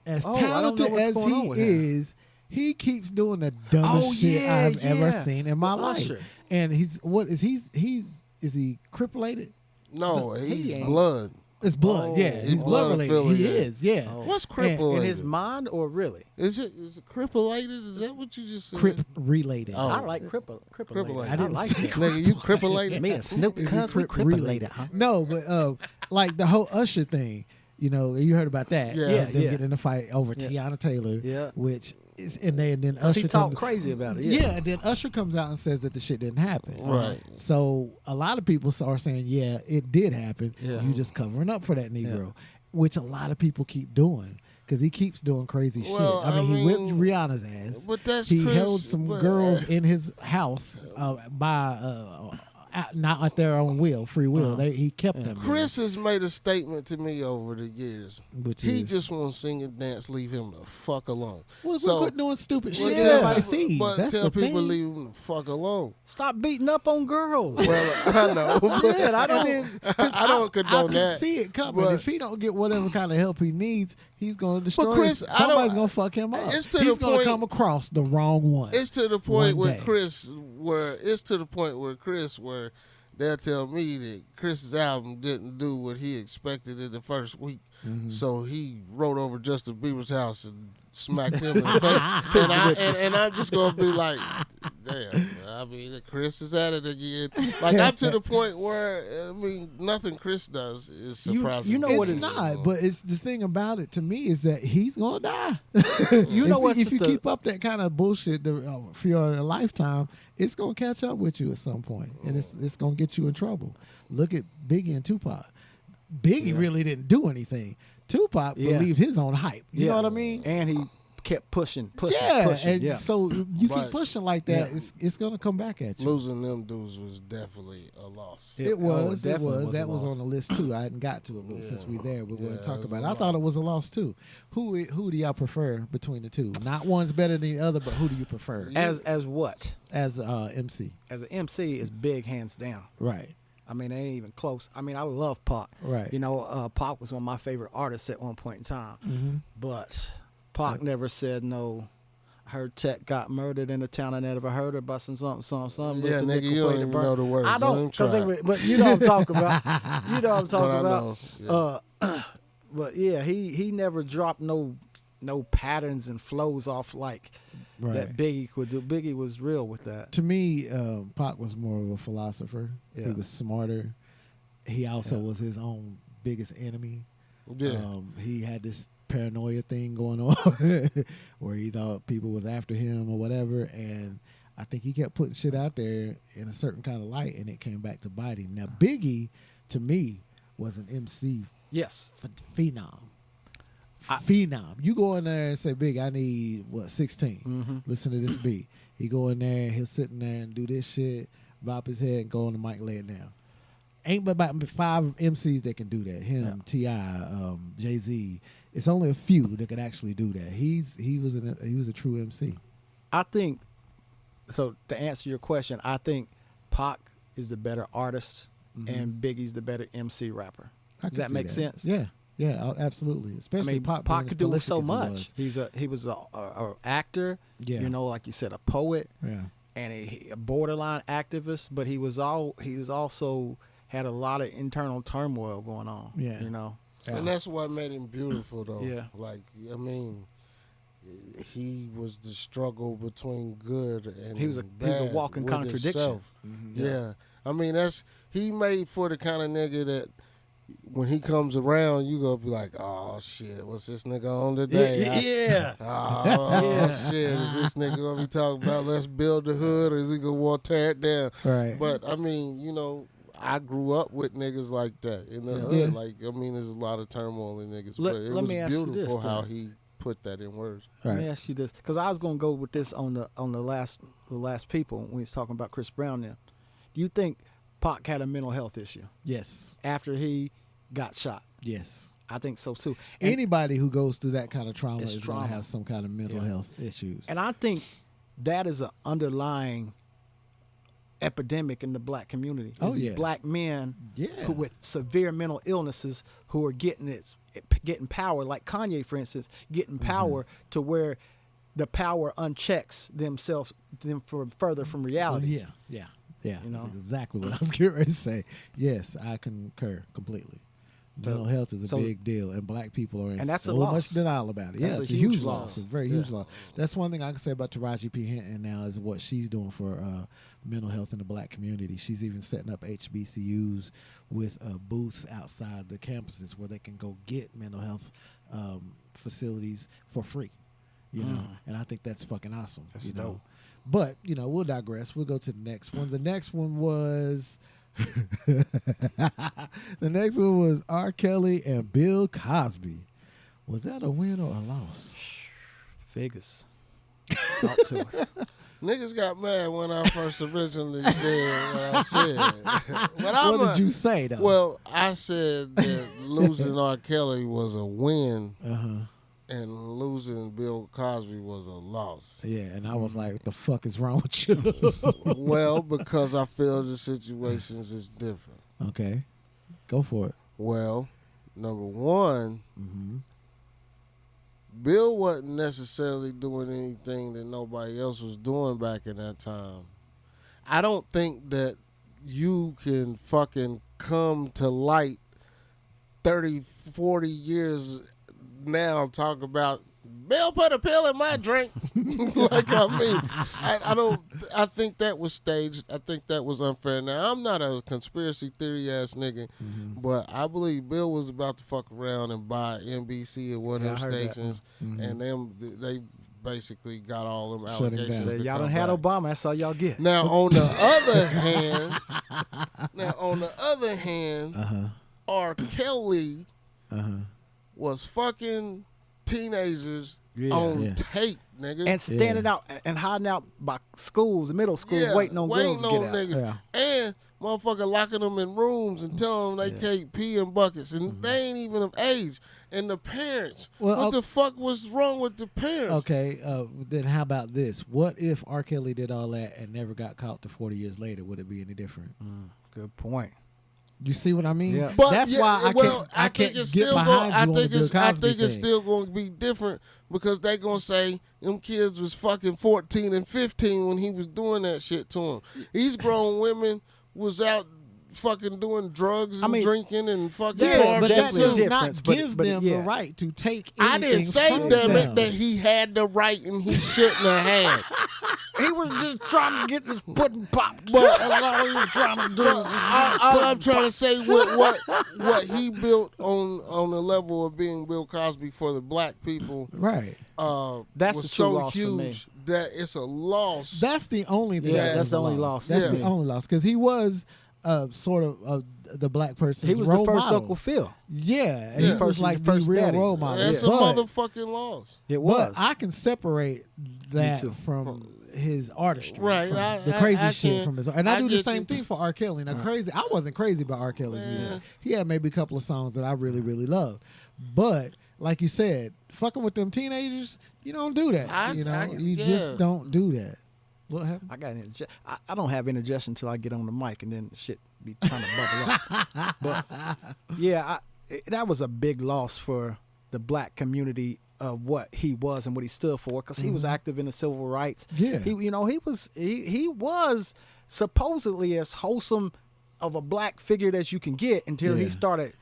As Oh, I don't know talented what's as going on he with him. is, he keeps doing the dumbest Oh, shit yeah, I've ever yeah. seen in my With life. Usher. And is he crippulated? No, He he's ain't. blood. It's blood. Oh. yeah, He's he's blood related. blood He affiliated. is. Yeah. What's In crippling? his mind or really? Is it crippulated? Is that what you just said? Crip related. Oh. I like crippalated. Crippalated. I I didn't like say that. Nigga, you crippulated? Me and Snoop Is he cuz we crip crippalated, huh? No, but like the whole Usher thing, you know, you heard about that. Yeah. Yeah, them yeah. getting in a fight over Yeah. Tiana Taylor. Yeah. Which is, and then Cause Usher he talked comes- crazy about it. Yeah. And then Usher comes out and says that the shit didn't happen. Right. So a lot of people are saying, yeah, it did happen. Yeah. You just covering up for that Negro, which a lot of people keep doing. Because he keeps doing crazy Well, shit. I mean, he whipped mean, Rihanna's ass. but that's he Chris, held some but- girls in his house not at their own will, free will. He kept them. there, Chris has made a statement to me over the years. which He is, just wants to sing and dance. Leave him the fuck alone. well, so, quit doing stupid well, shit. tell Everybody people- sees. but That's tell the people thing. leave him the fuck alone. Stop beating up on girls. Well, I know. Yeah, I don't. And then, I don't condone I can that. see it coming. but- If he don't get whatever kind of help he needs, he's going to destroy. Chris, I don't- somebody's going to fuck him up. it's to he's the going to point- come across the wrong one. It's to the point One with day. Chris where they'll tell me that Chris's album didn't do what he expected in the first week. Mm-hmm. So he rode over Justin Bieber's house and smacked him in the face. And I'm just going to be like, damn, I mean, Chris is at it again. Like, I'm to the point where, I mean, nothing Chris does is surprising. you know It's what it's- not, but it's the thing about it to me is that he's gonna die. You know what's if you the- keep up that kind of bullshit for your lifetime, it's gonna catch up with you at some point, and it's gonna get you in trouble. Look at Biggie and Tupac. Biggie really didn't do anything. Tupac Yeah. believed his own hype. You Yeah. know what I mean? And he kept pushing. Yeah, pushing. and Yeah. so you Right. keep pushing like that, Yeah. it's gonna come back at you. Losing them dudes was definitely a loss. Yeah. It was. Oh, it It definitely was. was a That was loss. on the list too. I hadn't got to it, but since we're there, we're going Yeah, to talk it was about it. a I thought loss. it was a loss too. Who do y'all prefer between the two? Not one's better than the other, but who do you prefer As what? as MC? As an MC is big, hands down. Right. I mean, it ain't even close. I mean, I love Pac. Right. You know, Pac was one of my favorite artists at one point in time. Mm-hmm. But Pac never said no. I heard Tech got murdered in a town I never heard of by some something. Yeah, Looked nigga, at you don't Nickel even Plate know the words. I don't, Don't try. but you know what I'm talking about. You know what I'm But I talking about. know. But yeah, he never dropped no patterns and flows off like Right. that Biggie could do. Biggie was real with that. To me, Pac was more of a philosopher. He Yeah. was smarter. He also was his own biggest enemy. Yeah. He had this paranoia thing going on where he thought people was after him or whatever, and I think he kept putting shit out there in a certain kind of light, and it came back to bite him. Now Biggie, to me, was an MC Yes. phenom. Phenom. You go in there and say, "Big, I need 16. Mm-hmm. Listen to this beat." He go in there and he'll sit in there and do this shit, bop his head, and go on the mic, lay it down. Ain't but about 5 MCs that can do that. Him, T.I., Jay-Z. It's only a few that could actually do that. He was a true MC. I think so. To answer your question, I think Pac is the better artist and Biggie's the better MC rapper. I Does can that see make sense? Yeah, absolutely. I Especially mean, Pac Pac being could as do prolific so as much. He was a actor, Yeah. you know, like you said, a poet, Yeah. and a borderline activist. But he was also had a lot of internal turmoil going on. Yeah. You know. So, And that's what made him beautiful, though. Yeah. Like, I mean, he was the struggle between good and He was a bad walking with contradiction. himself. Yeah. I mean, he made for the kind of nigga that when he comes around, you gonna be like, oh shit, what's this nigga on today? Yeah. Oh shit, is this nigga gonna be talking about let's build the hood, or is he gonna want to tear it down? Right. But I mean, you know, I grew up with niggas like that in the hood. Yeah. Like, I mean, there's a lot of turmoil in niggas, Let- but it let was me ask you this, beautiful how then. he put that in words. Let me Right. ask you this, because I was gonna go with this on the last people when he's talking about Chris Brown. Now, do you think Pac had a mental health issue Yes. after he got shot? Yes. I think so too. And, Anybody who goes through that kind of trauma It's is going trauma. to have some kind of mental Yeah. health issues. and I think that is an underlying epidemic in the black community. Oh, Is yeah. Black men Yeah. who with severe mental illnesses who are getting power, like Kanye, for instance, getting power to where the power unchecks them further from reality. Yeah. You know? That's exactly what I was getting ready to say. Yes, I concur completely. Mental health is a big deal, and black people are in And that's a so loss. much denial about it. That's Yeah, a it's a huge huge loss. loss. It's a very huge loss. That's one thing I can say about Taraji P. Henson now is what she's doing for mental health in the black community. She's even setting up HBCUs with booths outside the campuses where they can go get mental health facilities for free. You know, and I think that's fucking awesome. That's you know? dope. But you know, we'll digress. We'll go to the next one. The next one was the next one was R. Kelly and Bill Cosby. Was that a win or a loss? Vegas, talk to us. Niggas got mad when I first originally said what I said. But What did you say though? Well, I said that losing R. Kelly was a win and losing Bill Cosby was a loss. Yeah, and I was like, what the fuck is wrong with you? Well, because I feel the situations is different. Okay. Go for it. Well, number one, Bill wasn't necessarily doing anything that nobody else was doing back in that time. I don't think that you can fucking come to light 30, 40 years now talk about Bill put a pill in my drink. Like, I mean, I think that was staged. I think that was unfair. Now, I'm not a conspiracy theory ass nigga, but I believe Bill was about to fuck around and buy NBC at one of them I heard that. stations, and they basically got all them Shut him down. allegations. So to y'all come done had back. Obama. That's all y'all get. Now, on the other hand, R. Kelly was fucking teenagers on tape, nigga. And standing out and hiding out by schools, middle schools, waiting on girls to get out. niggas. Yeah. And motherfucker locking them in rooms and telling them they can't pee in buckets. And they ain't even of age. And the parents. Well, what the fuck was wrong with the parents? Okay, then how about this? What if R. Kelly did all that and never got caught to 40 years later? Would it be any different? Good point. You see what I mean? Yeah. But that's yeah, why I can't it's get still behind I you on the think Bill it's Cosby thing. still going to be different because they going to say them kids was fucking 14 and 15 when he was doing that shit to them. These grown women was out fucking doing drugs and drinking and fucking There's partying but that definitely too. does difference, not but- give but them yeah. the right to take I anything didn't say, from damn it, them. that he had the right and he shouldn't have had. He was just trying to get this pudding popped. But That's all he was trying to do. all I'm trying to say what he built on the level of being Bill Cosby for the black people Right. That's was the true so loss for me. huge that it's a loss. That's the only thing. Yeah, that that's was the a only loss. That's Yeah. the only loss because he was sort of the black person's He was role the first model. Uncle Phil. Yeah, and Yeah. he was like He's the the first real daddy. role model. That's a But- motherfucking loss. It was. But I can separate that too. from his artistry, Right, from I- the I- crazy I shit can- from his. And I I do the get same you. thing for R. Kelly. Now, crazy. I wasn't crazy about R. Kelly's music. He had maybe a couple of songs that I really, really loved. But like you said, fucking with them teenagers, you don't do that. I you get- just don't do that. What happened? I got I don't have indigestion until I get on the mic, and then shit be trying to bubble up. But yeah, that was a big loss for the black community of what he was and what he stood for, because he was active in the civil rights. Yeah, he was supposedly as wholesome of a black figure as you can get until he started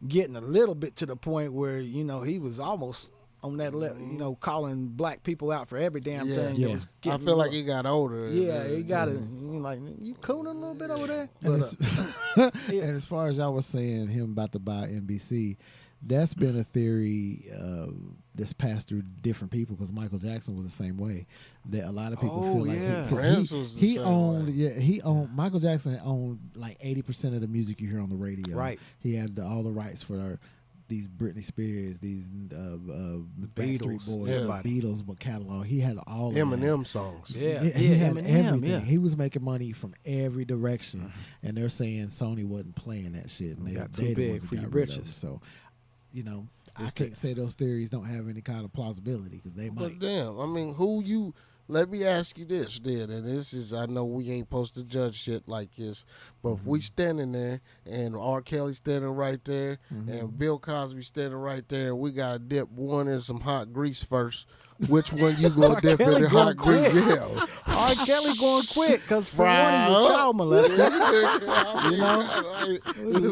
getting a little bit to the point where he was almost on that level, calling black people out for every damn thing. Yeah. That was I feel like he got older. Yeah, he got it. Like, you cooling a little bit over there? And, But, and as far as y'all was saying, him about to buy NBC, that's been a theory that's passed through different people, because Michael Jackson was the same way. That a lot of people feel like Prince was the he same owned. way. Yeah, he owned. Michael Jackson owned like 80% of the music you hear on the radio. Right. He had all the rights for these Britney Spears, these Beatles, Backstreet Boys, everybody. Beatles, but catalog. He had all of Eminem songs. yeah, he had Eminem, everything. yeah. He was making money from every direction, and they're saying Sony wasn't playing that shit. And Got they too the big ones that for your got rid of it. britches. So, I can't say those theories don't have any kind of plausibility, because they But might. damn, I mean, let me ask you this then, and this is, I know we ain't supposed to judge shit like this, but if we standing there and R. Kelly standing right there and Bill Cosby standing right there, and we got to dip one in some hot grease first, which one you going to dip in Kelly the hot going grease? quick. Yeah. R. Kelly going quick, because for one, Fry he's a up. child molester.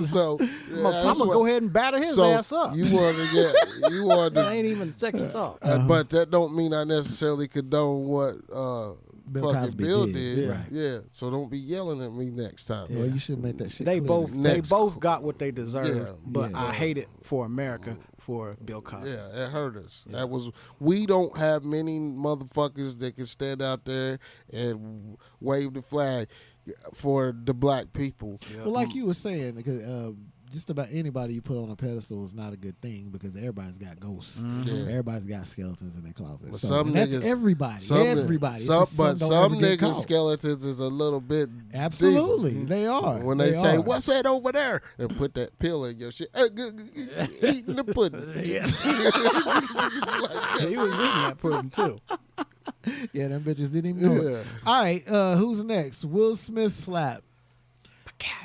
So I'm going to go ahead and batter his ass up. You want to That ain't even a second thought. but that don't mean I necessarily condone what Bill fucking Cosby Bill did. did. Right. Yeah. So don't be yelling at me next time. Well, you should make that shit. They clear. both got what they deserved, Yeah. but Yeah. I hate it for America for Bill Cosby. Yeah, it hurt us. We don't have many motherfuckers that can stand out there and wave the flag for the black people. Well, like you were saying, because just about anybody you put on a pedestal is not a good thing, because everybody's got ghosts. Yeah. Everybody's got skeletons in their closet. But So, some and that's niggas- everybody. Some, Everybody. It's Some, just but don't some ever get niggas' caught. skeletons is a little bit Absolutely, deep. they are. When they say, are. "What's that over there?" and put that pill in your shit, eating the pudding. Yeah. He was eating that pudding too. Yeah, them bitches didn't even know it. All right, who's next? Will Smith slap.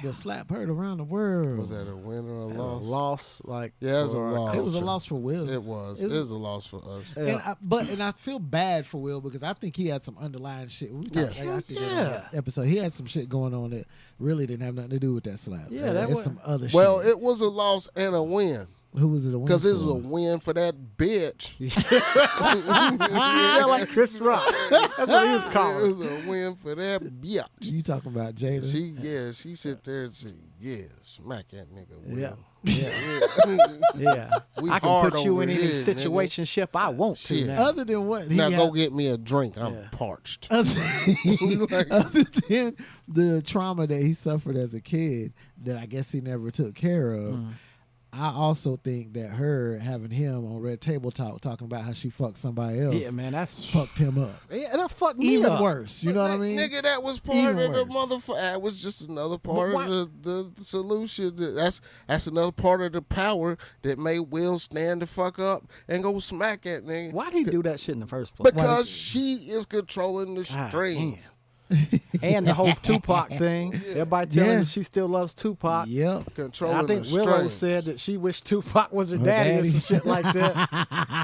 The slap heard around the world. Was that a win or a loss? Loss, like Yeah, it was a for our loss. It was a culture. loss for Will. It was. Is It it- was a loss for us. Yeah. And I feel bad for Will, because I think he had some underlying shit. We talked, Yeah. I think in Yeah. that episode, he had some shit going on that really didn't have nothing to do with that slap. Yeah, that It's was- some other Well, shit. it was a loss and a win. Who was it a win Because it was a for? win for that bitch. You sound like Chris Rock. That's what he was It calling. was a win for that bitch. You talking about Jada? She sit there and say, "Yeah, smack that nigga." Will. Yeah. Yeah. Yeah, We I can hard put you over in any here, nigga. situationship I want to Shit. now. Other than what he Now had, go get me a drink. I'm Yeah. parched. other than the trauma that he suffered as a kid that I guess he never took care of, I also think that her having him on Red Table Talk talking about how she fucked somebody else Yeah, man, that's fucked him up. yeah, that fucked me Even up. worse. You know what I mean? Nigga, that was part Even of the worse. motherfucker. That was just another part why- of the solution. That's another part of the power that made Will stand the fuck up and go smack that nigga. Why'd he do that shit in the first place? Because she is controlling the God strings. damn. And the whole Tupac thing. Everybody telling Yeah. him she still loves Tupac. Yep. Controlling And I think the Willow strings. said that she wished Tupac was her Her daddy, or daddy. some shit like that.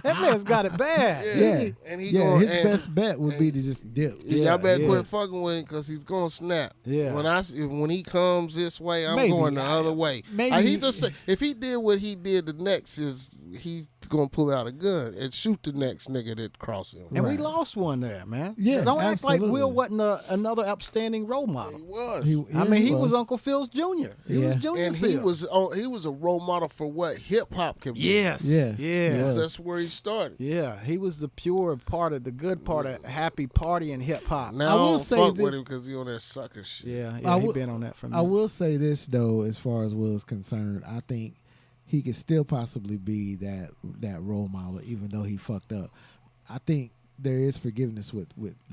That man's got it bad. Yeah. And he Yeah, going, his and- best bet would be to just dip. Y'all better yeah. quit fucking with him because he's gonna snap. Yeah. When he comes this way, I'm Maybe. going the other way. Maybe He just say, if he did what he did, the next is he's gonna pull out a gun and shoot the next nigga that cross him. And we Right. lost one there, man. Yeah, Don't act like absolutely. Will wasn't another upstanding role He model. was. I mean, he was Uncle Phil's Jr. He Yeah. was Junior and Phil. he was a role model for what hip hop can be. Yes. Yeah. Yeah. Yeah. That's where he started. Yeah, he was the pure part of the good part of happy party and hip hop. Now I I will don't say fuck this- with him because he on that sucker shit. Yeah, I yeah, he will- been on that for me. I will say this though, as far as Will is concerned, I think he could still possibly be that role model, even though he fucked up. I think there is forgiveness with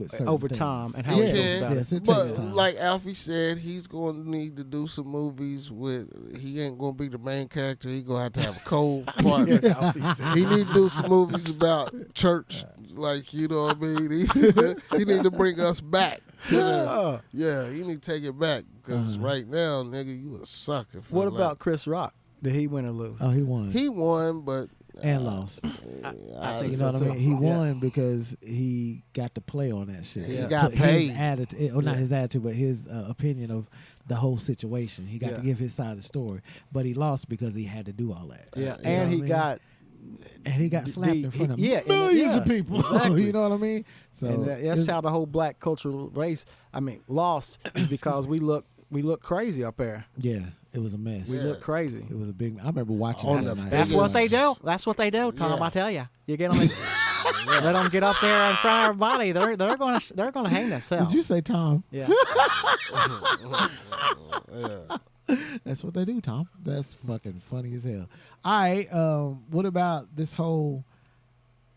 certain over things. time and how He he feels can, about it. Yes, it but takes time. like Alfie said, he's going to need to do some movies with. He ain't going to be the main character. He going to have a co-partner. He need to do some movies about church, like you know what I mean. He need to bring us back to the. Yeah, he need to take it back because right now, nigga, you a sucker. For What like- about Chris Rock? Did he win or lose? Oh, he won. He won, but and lost. I think You so know what too. I mean? He Yeah. won because he got to play on that shit. He Yeah. got His paid. attitude, or not Yeah. his attitude, but his opinion of the whole situation. He got to Yeah. give his side of the story, but he lost because he had to do all that. Yeah, You know and what he I mean? got and he got slapped in front of yeah, and millions of yeah, people. exactly. You know what I mean? So and that's it's- how the whole black cultural race, lost is because we look crazy up there. yeah, it was a mess. We look crazy. It was a big. I remember watching On that the night. That's biggest- what they do. That's what they do, Tom. Yeah. I tell you, you get them, let them get up there in front of everybody. They're gonna hang themselves. Did you say Tom? Yeah. That's what they do, Tom. That's fucking funny as hell. All right, what about this whole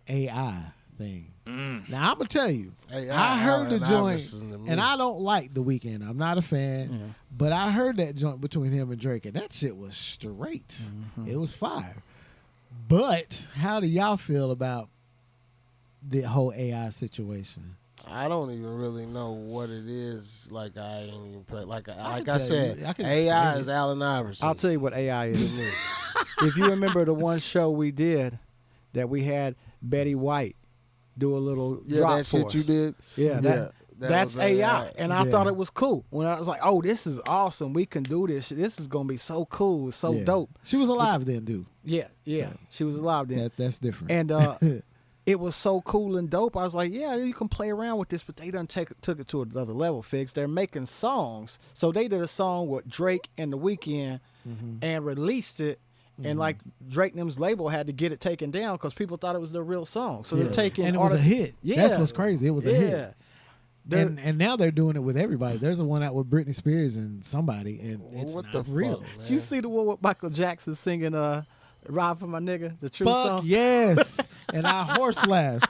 AI thing? Now I'm gonna tell you, Hey, I heard the Allen joint, Iverson to me. and I don't like The Weeknd. I'm not a fan, but I heard that joint between him and Drake, and that shit was straight. It was fire. But how do y'all feel about the whole AI situation? I don't even really know what it is. Like I ain't even play. Like can I tell said, you. I can AI explain is it. Allen Iverson. I'll tell you what AI is. If you remember the one show we did that we had Betty White do a little Yeah, drop that for shit us. you did. Yeah, that that's was AI. And I Yeah. thought it was cool. When I was like, oh, this is awesome. We can do this. This is going to be so cool. It's so Yeah. dope. She was alive then, dude. Yeah. She was alive then. That's different. And it was so cool and dope. I was like, yeah, you can play around with this, but they done took it to another level, Figs. They're making songs. So they did a song with Drake and The Weeknd and released it. And like Drake and them's label had to get it taken down because people thought it was the real song. So they're taking and it was a hit. Yeah. That's what's crazy. It was a hit. And now they're doing it with everybody. There's a one out with Britney Spears and somebody, and it's what not the real. fuck, man? Did you see the one with Michael Jackson singing Ride for My Nigga, the true Fuck song? yes. And I horse laughed.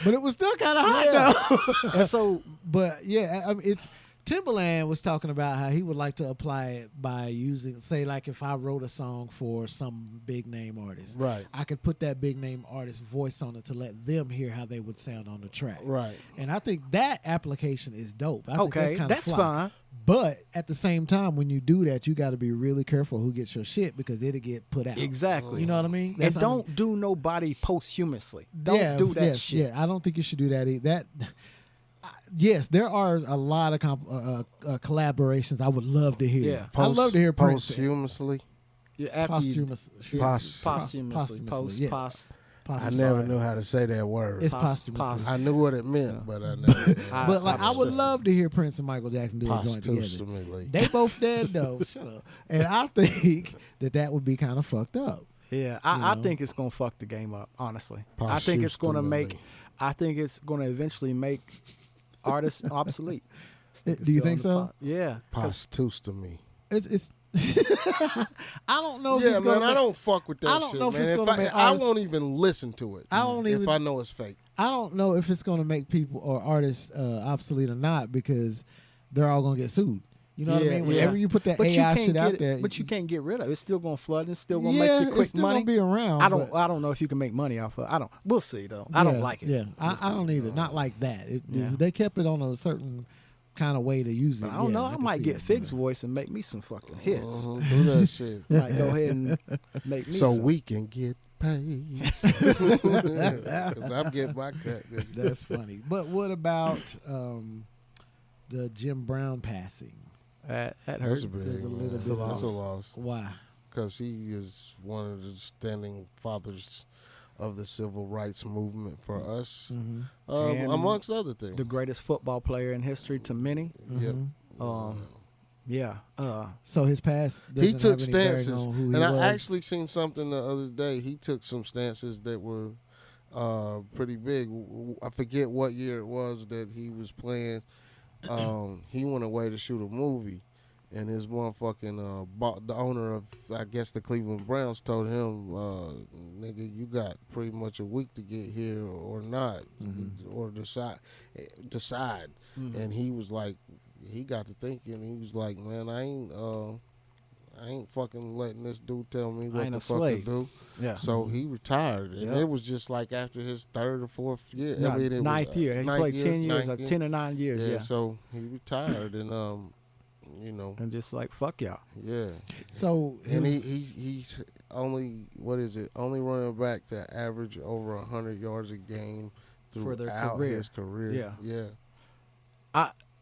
But it was still kind of hot though. And so But yeah, I mean, it's Timberland was talking about how he would like to apply it by using, say, like if I wrote a song for some big name artist, Right. I could put that big name artist's voice on it to let them hear how they would sound on the track. Right. And I think that application is dope. I think okay, that's, that's fly. fine. But at the same time, when you do that, you got to be really careful who gets your shit because it'll get put out. Exactly. You know what I mean? And don't do nobody posthumously. Don't do that yes, shit. Yeah, I don't think you should do that. Yes, there are a lot of collaborations I would love to hear. Yeah. I'd love to hear Prince. posthumously. Yeah, after you Posthumously. posthumously, post, yes. post. I never knew how to say that word. It's Pos- posthumously. pos- I knew what it meant, but I never. But like, I would love to hear Prince and Michael Jackson do a joint together. Posthumously. They both dead though. Shut up. And I think that would be kind of fucked up. Yeah, I know? think it's gonna fuck the game up. Honestly, I think it's gonna make. I think it's gonna eventually make artists obsolete. Do you think so? Yeah. 'cause Posthumously. It's. I don't know. If Yeah, it's gonna man, I don't fuck with that I don't shit, know if man. it's If gonna make I artists- won't even listen to it. I don't if even- I know it's fake. I don't know if it's going to make people or artists obsolete or not because they're all going to get sued. You know what I mean? Whenever you put that But you AI can't shit get out it- there, but you can't get rid of it. It's still gonna flood. It's still gonna yeah, make you quick it's still money. gonna be around. I don't. but- I don't know if you can make money off of it. I don't. We'll see though. I don't yeah, like it. Yeah, I don't either. Not like that. Yeah. If they kept it on a certain kind of way to use it. But I don't know. I can might see get it, Fig's but- voice and make me some fucking hits. Do that shit. Might go ahead and make me So some. we can get paid. Because I'm getting my cut. nigga. That's funny. But what about the Jim Brown passing? That That's hurts. a big There's a little that's bit a of loss. That's a loss. Why? Because he is one of the standing fathers of the civil rights movement for us, And amongst other things. The greatest football player in history to many. Yep. Yeah. So his past He doesn't took have any bearing stances, on who he and was. I actually seen something the other day. He took some stances that were pretty big. I forget what year it was that he was playing. He went away to shoot a movie, And his motherfucking the owner of, I guess, the Cleveland Browns told him, nigga, you got pretty much a week to get here or not, or decide. And he was like, he got to thinking. He was like, man, I ain't fucking letting this dude tell me what the fuck to do. Yeah. So he retired, and it was just like after his third or fourth year. No, I mean, it ninth was, year. He played 10 years, ninth year. 10 or 9 years. Yeah. So he retired, and you know, And just like fuck y'all. yeah. So And he's only, what is it? Only running back to average over 100 yards a game For their throughout career. his career. Yeah.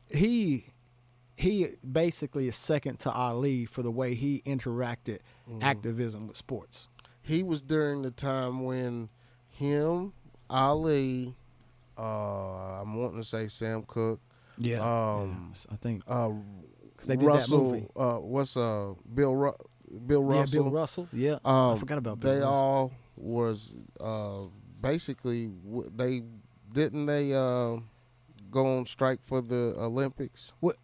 He basically is second to Ali for the way he interacted activism with sports. He was during the time when him, Ali, I'm wanting to say Sam Cooke. Yeah. I think because they did Russell, that movie. what's Bill Russell? Yeah, Bill Russell. Yeah. I forgot about Bill They Russell. all was basically they go on strike for the Olympics. What?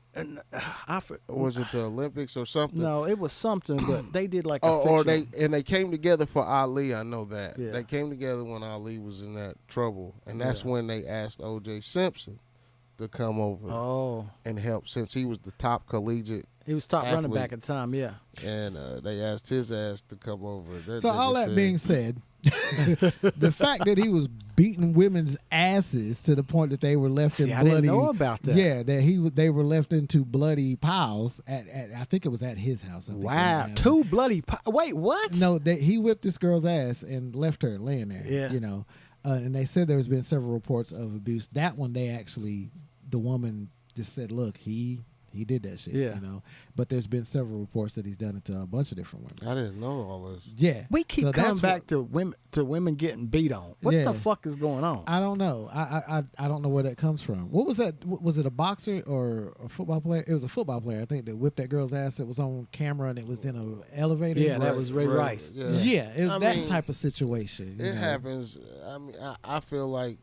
Was it the Olympics or something? No, it was something, but they did like a Or fictional- they came together for Ali. I know that Yeah. they came together when Ali was in that trouble, and that's when they asked O.J. Simpson to come over and help, since he was the top collegiate he was top running athlete. back at the time. Yeah. and they asked his ass to come over. So all that being said, the fact that he was beating women's asses to the point that they were left See, in I bloody. didn't know about that. Yeah, that they were left into bloody piles at I think it was at his house. I think Wow. it was. Two bloody. Wait, what? No, he whipped this girl's ass and left her laying there. Yeah. You know, and they said there's been several reports of abuse. That one, the woman just said, look, he did that shit. Yeah. You know, but there's been several reports that he's done it to a bunch of different women. I didn't know all this. Yeah, We keep So coming that's back to women getting beat on. What Yeah. the fuck is going on? I don't know. I don't know where that comes from. What was that? Was it a boxer or a football player? It was a football player, I think, that whipped that girl's ass. It was on camera and it was in an elevator. Yeah, that was Ray Rice. Yeah, it was I that mean, type of situation. you It know. happens. I mean, I feel like,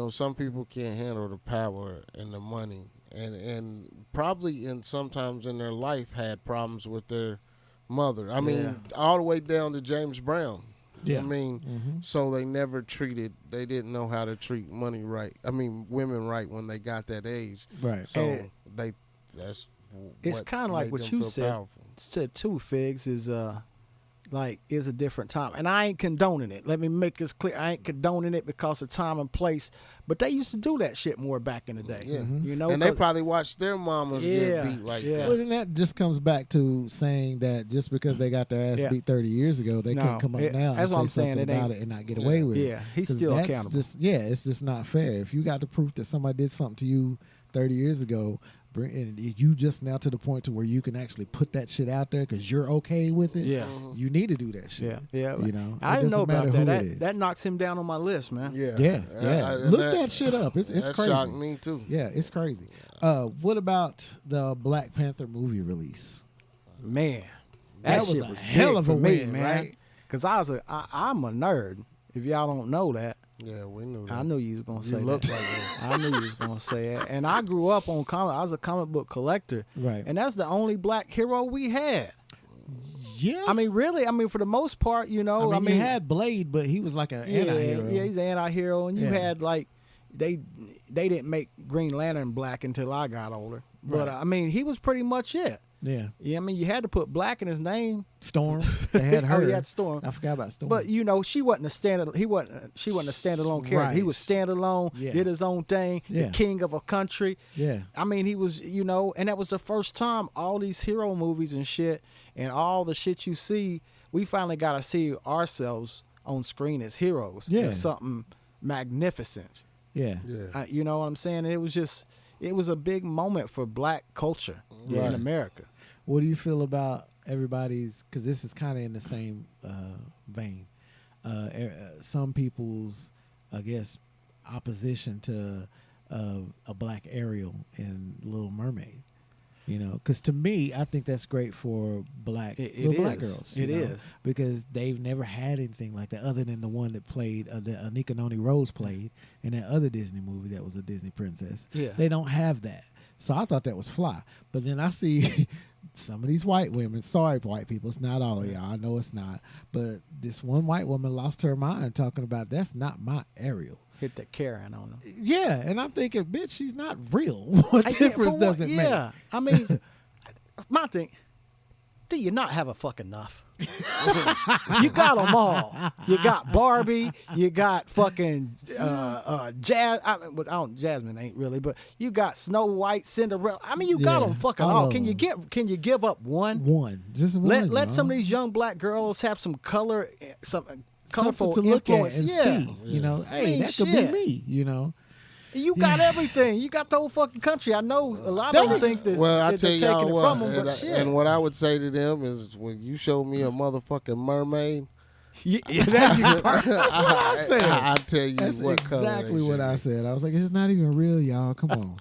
some people can't handle the power and the money, and probably sometimes in their life had problems with their mother. I mean, all the way down to James Brown. Yeah. I mean, so they didn't know how to treat women right when they got that age. Right. So And that's it's what kind of like made what them you feel said. powerful. Said too, Figs is is a different time, and I ain't condoning it. Let me make this clear. I ain't condoning it because of time and place. But they used to do that shit more back in the day. Yeah. You know, And they 'cause- probably watched their mamas Yeah, get beat like yeah. that. Well, then that just comes back to saying that just because they got their ass Yeah. beat 30 years ago, they No, can't come up now that's and what I'm say saying. something It about ain't- it and not get away with it. Yeah, he's 'Cause still that's accountable. it's just not fair. If you got the proof that somebody did something to you 30 years ago, and you just now to the point to where you can actually put that shit out there because you're okay with it, Yeah. you need to do that shit. Yeah, yeah. You know, I It didn't know doesn't about matter that. who it is. That knocks him down on my list, man. Yeah. Yeah. And Look that shit up. It's that crazy. shocked me too. Yeah, it's crazy. What about the Black Panther movie release? Man, That that was shit a was hell big of for a me, win, man. right? Because I'm a nerd. If y'all don't know that, Yeah, we knew that. I knew you was gonna say You look that. like that. I knew you was gonna say it. And I grew up on comic. I was a comic book collector, Right. and that's the only black hero we had. Yeah. I mean, really. I mean, for the most part, you know. I mean, you had Blade, but he was like an anti-hero. Yeah, he's an anti-hero, and you Yeah. had like they didn't make Green Lantern black until I got older. But Right. I mean, he was pretty much it. Yeah. Yeah, I mean, you had to put black in his name. Storm. They had her. Oh, you had Storm. I forgot about Storm. But you know, she wasn't a standard. She wasn't a standalone character. He Right. was standalone. Yeah. Did his own thing. Yeah. The king of a country. yeah. I mean, he was, and that was the first time all these hero movies and shit, and all the shit you see, we finally got to see ourselves on screen as heroes. Yeah. As something magnificent. Yeah. Yeah. You know what I'm saying? It was a big moment for black culture Right. in America. What do you feel about everybody's? Because this is kind of in the same vein. Some people's, I guess, opposition to a black Ariel in Little Mermaid. You know, because to me, I think that's great for black It black is. girls. It you know, is. because they've never had anything like that other than the one that played that Anika Noni Rose played in that other Disney movie that was a Disney princess. Yeah. They don't have that. So I thought that was fly. But then I see some of these white women, sorry white people, it's not all of y'all, I know it's not, but this one white woman lost her mind talking about that's not my Ariel. Hit that Karen on them. Yeah, and I'm thinking, bitch, she's not real. What difference does it make? Yeah, I mean, my thing, do you not have a fucking enough? You got them all. You got Barbie. You got fucking Jazz. Jasmine ain't really, but you got Snow White, Cinderella. I mean, you got them fucking all. Can you give up one? One, just one. Let some of these young black girls have some color, some colorful something to look influence. at and see. You know, hey, I mean, that could be me. You know. You got everything. You got the whole fucking country. I know a lot of them think this. Well, I that tell they're y'all taking what, it from them, but shit. and what I would say to them is, when you show me a motherfucking mermaid, That's what I said. I tell you That's what color. exactly what I said. I was like, it's not even real, y'all. Come on,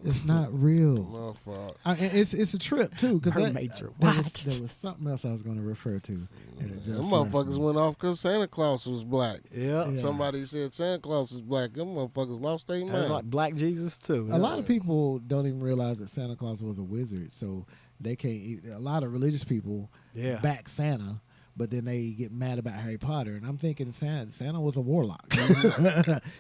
it's not real. Motherfucker. And it's a trip too, because Mermaids are there was something else I was going to refer to. And it just Them motherfuckers went off because Santa Claus was black. Yeah. Somebody said Santa Claus was black. Them motherfuckers lost their mind. That's like Black Jesus too. A lot of people don't even realize that Santa Claus was a wizard, so they can't. A lot of religious people back Santa, but then they get mad about Harry Potter. And I'm thinking Santa was a warlock.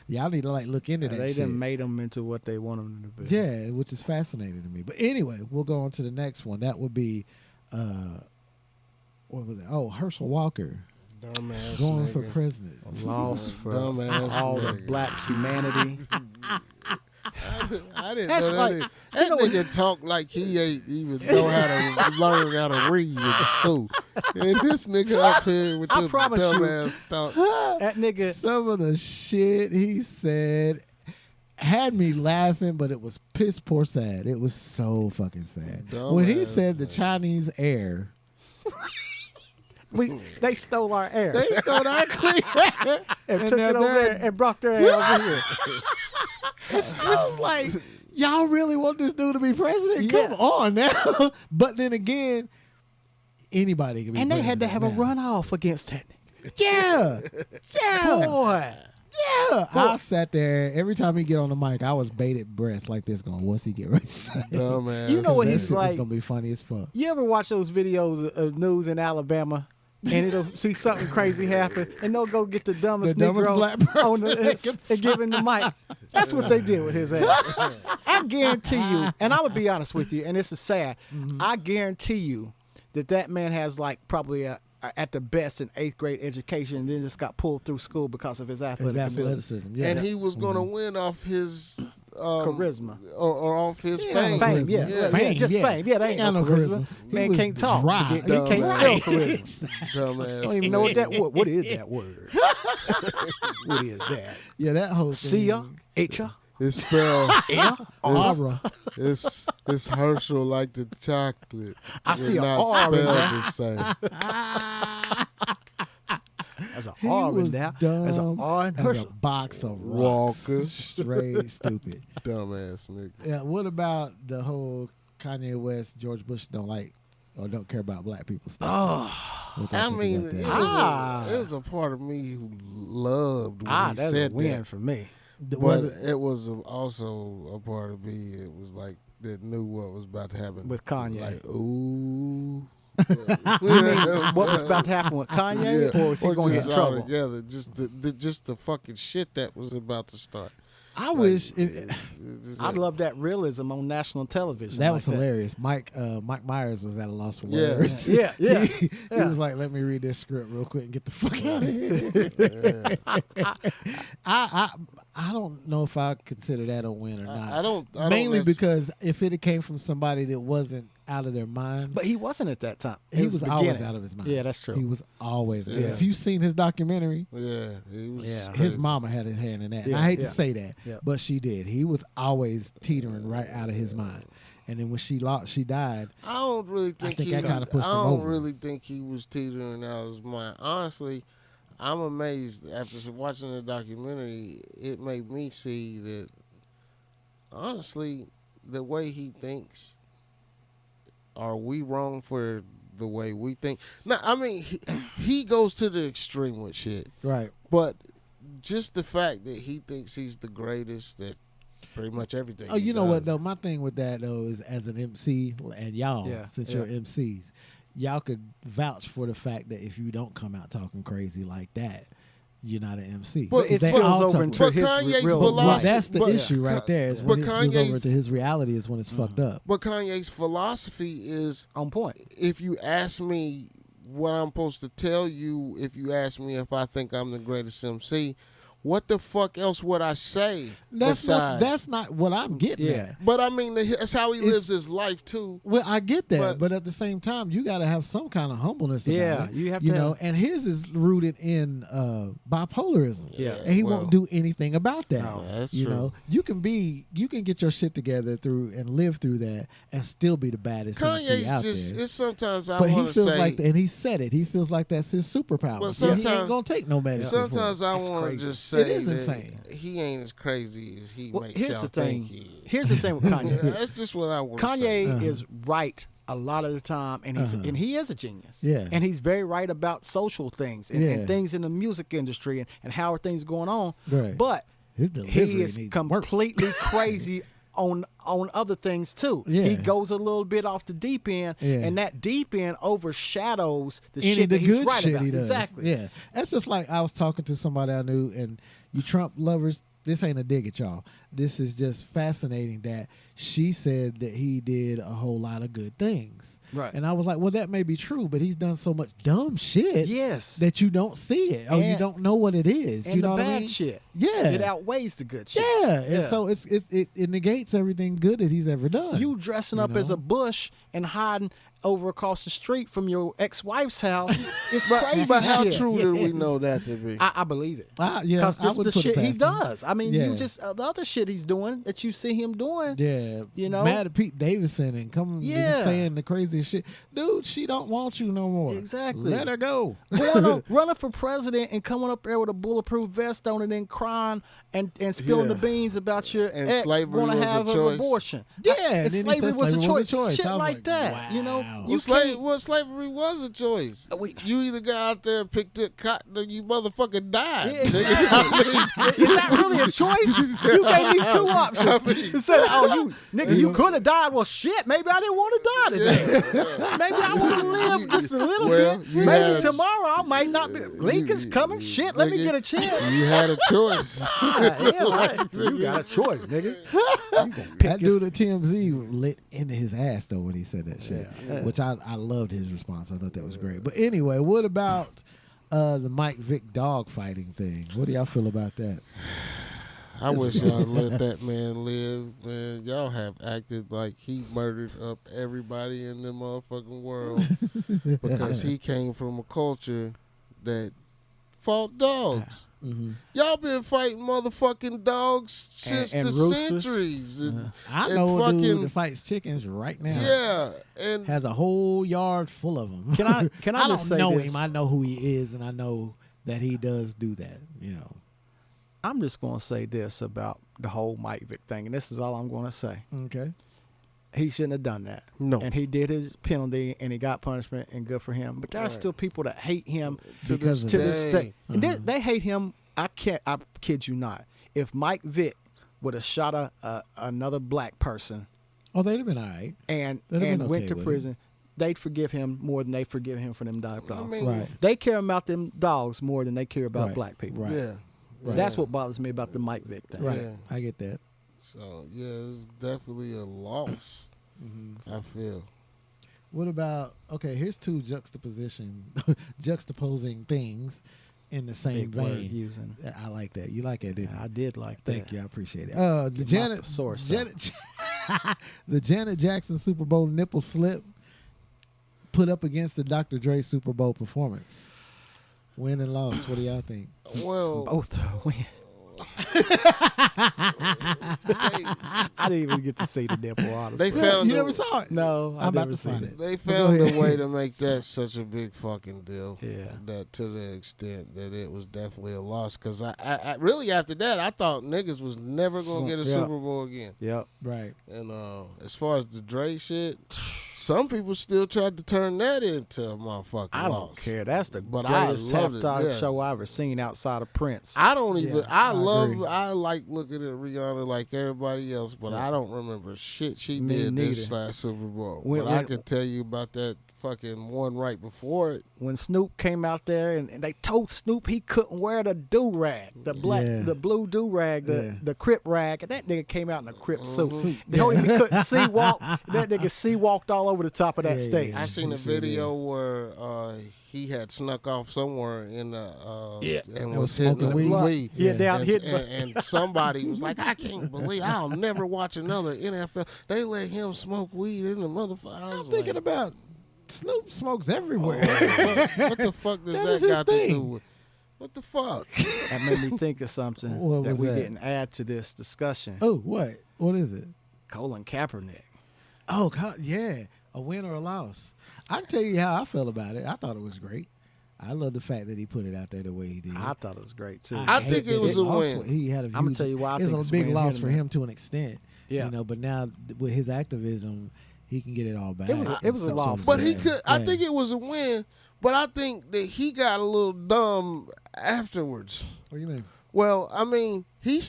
Y'all need to like look into that. They shit. done made them into what they want them to be. Yeah, which is fascinating to me. But anyway, we'll go on to the next one. That would be, what was it? Oh, Herschel Walker. Dumbass Going nigga. for president. Lost for Dumbass all the nigga. black humanity. I didn't That's know like- that. That nigga talk like he ain't even know how to learn how to read in school. And this nigga up here with I the promise you. dumbass thought. That nigga. Some of the shit he said had me laughing, but it was piss poor sad. It was so fucking sad. When he Dumbass, said the Chinese air, They stole our air they stole our clean air and took it over there and brought their air over here. It's like, y'all really want this dude to be president? Yeah. Come on now. But then again, anybody can be And they president had to have a now. runoff against that. Yeah. Yeah. Boy. Yeah. I sat there. Every time he get on the mic, I was bated breath like this going, what's he get ready to say? Dumbass. You know what That he's shit like? was going to be funny as fuck. You ever watch those videos of news in Alabama? And it'll see something crazy happen, and they'll go get the dumbest Negro black person on the, and give him the mic. That's what they did with his ass. I guarantee you, and I'm gonna be honest with you, and this is sad. I guarantee you that man has like probably at the best an 8th grade education, and then just got pulled through school because of his His athletic ability. athleticism. Yeah. And he was going to win off his Charisma. or off his Fame, fame. yeah. Fame, Just yeah. fame. Yeah, they ain't Ain't no got no charisma. charisma. He Man was can't talk. dry. He can't spell charisma. Dumbass. Don't even know what that nigga. word. What is that word? What is that? Yeah, that whole thing. Sia, Echa, It's spelled. Aura. It's Herschel like the chocolate. I see But a not R in spelled there. the same. That's an He R in was there. dumb There's an R in as Herschel. a box of rocks. Walker. Straight stupid. Dumbass nigga. Yeah, what about the whole Kanye West, George Bush don't like or don't care about black people stuff? Oh, What y'all I think mean, about it that? was a part of me who loved when he that's a said win that. for me. But it was also a part of me. It was like that knew what was about to happen With Kanye. Like, ooh. You mean what was about to happen with Kanye, or was he going to get just in trouble? all together, just the fucking shit that was about to start. I wish I love that realism on national television. that like was hilarious. Mike Myers was at a loss for Yeah. words. Yeah, yeah. he was like, "Let me read this script real quick and get the fuck out of here." I don't know if I consider that a win or not. I don't Mainly necess- because if it had came from somebody that wasn't out of their mind, But he wasn't at that time. he It was the always beginning. out of his mind. Yeah, that's true. He was always. Yeah. If you've seen his documentary, Yeah, he was. Yeah. his crazy. mama had his hand in that. And Yeah, I hate yeah. to say that, Yeah. but she did. He was always teetering right out of his mind. And then when she died, I don't really think, think he. that kinda pushed I him don't over. really think he was teetering out of his mind. Honestly, I'm amazed after watching the documentary. It made me see that. Honestly, the way he thinks, are we wrong for the way we think? No, I mean he goes to the extreme with shit, right? but just the fact that he thinks he's the greatest that pretty much everything. Oh, he you know what does. though? My thing with that though is as an MC and y'all, Yeah, since yeah. you're MCs, y'all could vouch for the fact that if you don't come out talking crazy like that, you're not an MC. But it They spills all over talk- into But his Kanye's real philosophy- Well, life. that's the but- issue right there. Is but when it spills Kanye's- over to his reality is when it's fucked up. But Kanye's philosophy is, On point. if you ask me what I'm supposed to tell you, if you ask me if I think I'm the greatest MC, what the fuck else would I say besides? That's not what I'm getting Yeah. at. But I mean, that's how he It's- lives his life too. Well, I get that, But- but at the same time, you got to have some kind of humbleness about Yeah, it. you have you to know, have- and his is rooted in bipolarism. Yeah. and he well- won't do anything about that. No, that's you true. know, you can get your shit together through and live through that and still be the baddest MC Kanye's out just, there. it's sometimes I But he want to feels say, like, and he said it. He feels like that's his superpower. Well, So he ain't sometimes- gonna take no medicine. for it. sometimes I That's want to crazy. just say It is that insane. he ain't as crazy as he Well, makes here's y'all the thing. think he is. Here's the thing with Kanye. That's just what I want to say. Kanye is right a lot of the time, and he is a genius. Yeah. and he's very right about social things and, Yeah. and things in the music industry and how are things going on. Right. But His delivery he is needs work. completely crazy on other things too. Yeah. He goes a little bit off the deep end, Yeah. and that deep end overshadows the Any shit of the that he's good right shit about. he does. Exactly. Yeah. That's just like I was talking to somebody I knew, and you Trump lovers, this ain't a dig at y'all. This is just fascinating that she said that he did a whole lot of good things. Right. And I was like, well, that may be true, but he's done so much dumb shit Yes. that you don't see it. Or you And- don't know what it is. And you know the what I bad mean? shit. Yeah. It outweighs the good shit. Yeah. And Yeah. so it negates everything good that he's ever done. You dressing You up as know? a bush and hiding over across the street from your ex-wife's house. It's crazy. But how shit. true do we Yes. know that to be? I believe it. Yeah, Because I just would the put it shit he past him. does. I mean, Yeah. you just the other shit he's doing that you see him doing. Yeah, You know? mad at Pete Davidson and coming Yeah. saying the craziest shit. Dude, she don't want you no more. Exactly. Let her go. Running for president and coming up there with a bulletproof vest on and then crying and spilling Yeah. the beans about your And ex slavery going to was a have an choice. abortion. Yeah, and and then he slavery said was a slavery choice. was a choice. Shit I was like like, that. You know, wow. you Slavery was a choice. We- You either got out there and picked up cotton or you motherfucking died. Yeah, nigga. exactly. Is that really a choice? You gave me two options. You said, "Oh, you could have died." Well, shit. Maybe I didn't want to die today. Maybe I want to live just a little Well, bit. you Maybe had a- tomorrow I might not be. Lincoln's coming. Shit. Let me nigga, get a chance. You had a choice. Yeah, right. You got a choice, nigga. That dude at TMZ lit into his ass though when he said that shit, which I loved his response. I thought that was great. But anyway, what about the Mike Vick dog fighting thing? What do y'all feel about that? I wish y'all let that man live, man. Y'all have acted like he murdered up everybody in the motherfucking world because he came from a culture that fought dogs. Mm-hmm. Y'all been fighting motherfucking dogs since And the roosters. centuries. I and know a dude fucking- that fights chickens right now. Yeah, and Has a whole yard full of them. Can I I just don't say know this? him. I know who he is, and I know that he does do that. You know. I'm just going to say this about the whole Mike Vick thing, and this is all I'm going to say. Okay. He shouldn't have done that. No. And he did his penalty, and he got punishment, and good for him. But there are Right. still people that hate him to Because this of to this day, day. And they hate him. I kid you not. If Mike Vick would have shot another black person Oh, they'd have been all right. and They'd have been went okay to with it. prison, they'd forgive him more than they forgive him for them dogs. mean- Right. They care about them dogs more than they care about Right. black people. Right. Yeah. That's what bothers me about the Mike Vick thing. Right. Yeah. I get that. So yeah, it's definitely a loss. I feel. What about here's two juxtaposing things in the same Big word vein. using. I like that. You like it, didn't you? I did like that. Thank you. I appreciate it. The Get Janet, my source the Janet Jackson Super Bowl nipple slip put up against the Dr. Dre Super Bowl performance. Win and loss. What do y'all think? Well, Both win. I didn't even get to see the nipple, honestly. They found You a- never saw it. No, I'm about never to seen find it. it. They But go found ahead. a way to make that such a big fucking deal. Yeah. That to the extent that it was definitely a loss. Because I really after that I thought niggas was never gonna get a Yeah. Super Bowl again. Yep. Right. And as far as the Dre shit, some people still tried to turn that into a motherfucking I loss. don't care. That's the But I greatest loved it, halftime yeah. show I ever seen outside of Prince. I don't even. Yeah, I I love like looking at Rihanna like everybody else, but I don't remember shit she did this last Super Bowl. But I can tell you about that fucking one right before it. When Snoop came out there and they told Snoop he couldn't wear the do-rag, the blue do-rag, the Crip rag, and that nigga came out in a Crip suit. They told him he couldn't see-walk. That nigga sea-walked all over the top of that stage. I seen a video where he had snuck off somewhere in the and was hitting the weed. And somebody was like, I can't believe I'll never watch another NFL. They let him smoke weed in the motherfucker. I'm thinking about Snoop smokes everywhere. What the fuck does that got to do with? What the fuck? That made me think of something that we didn't add to this discussion. Oh, what? What is it? Colin Kaepernick. Oh, yeah. A win or a loss. I can tell you how I felt about it. I thought it was great. I love the fact that he put it out there the way he did. I thought it was great, too. I think it was a win. He had I'm going to tell you why I think it was a big loss for him to an extent. Yeah. But now with his activism, he can get it all back. It was a loss. But he could. I think it was a win, but I think that he got a little dumb afterwards. What do you mean? Well, I mean, he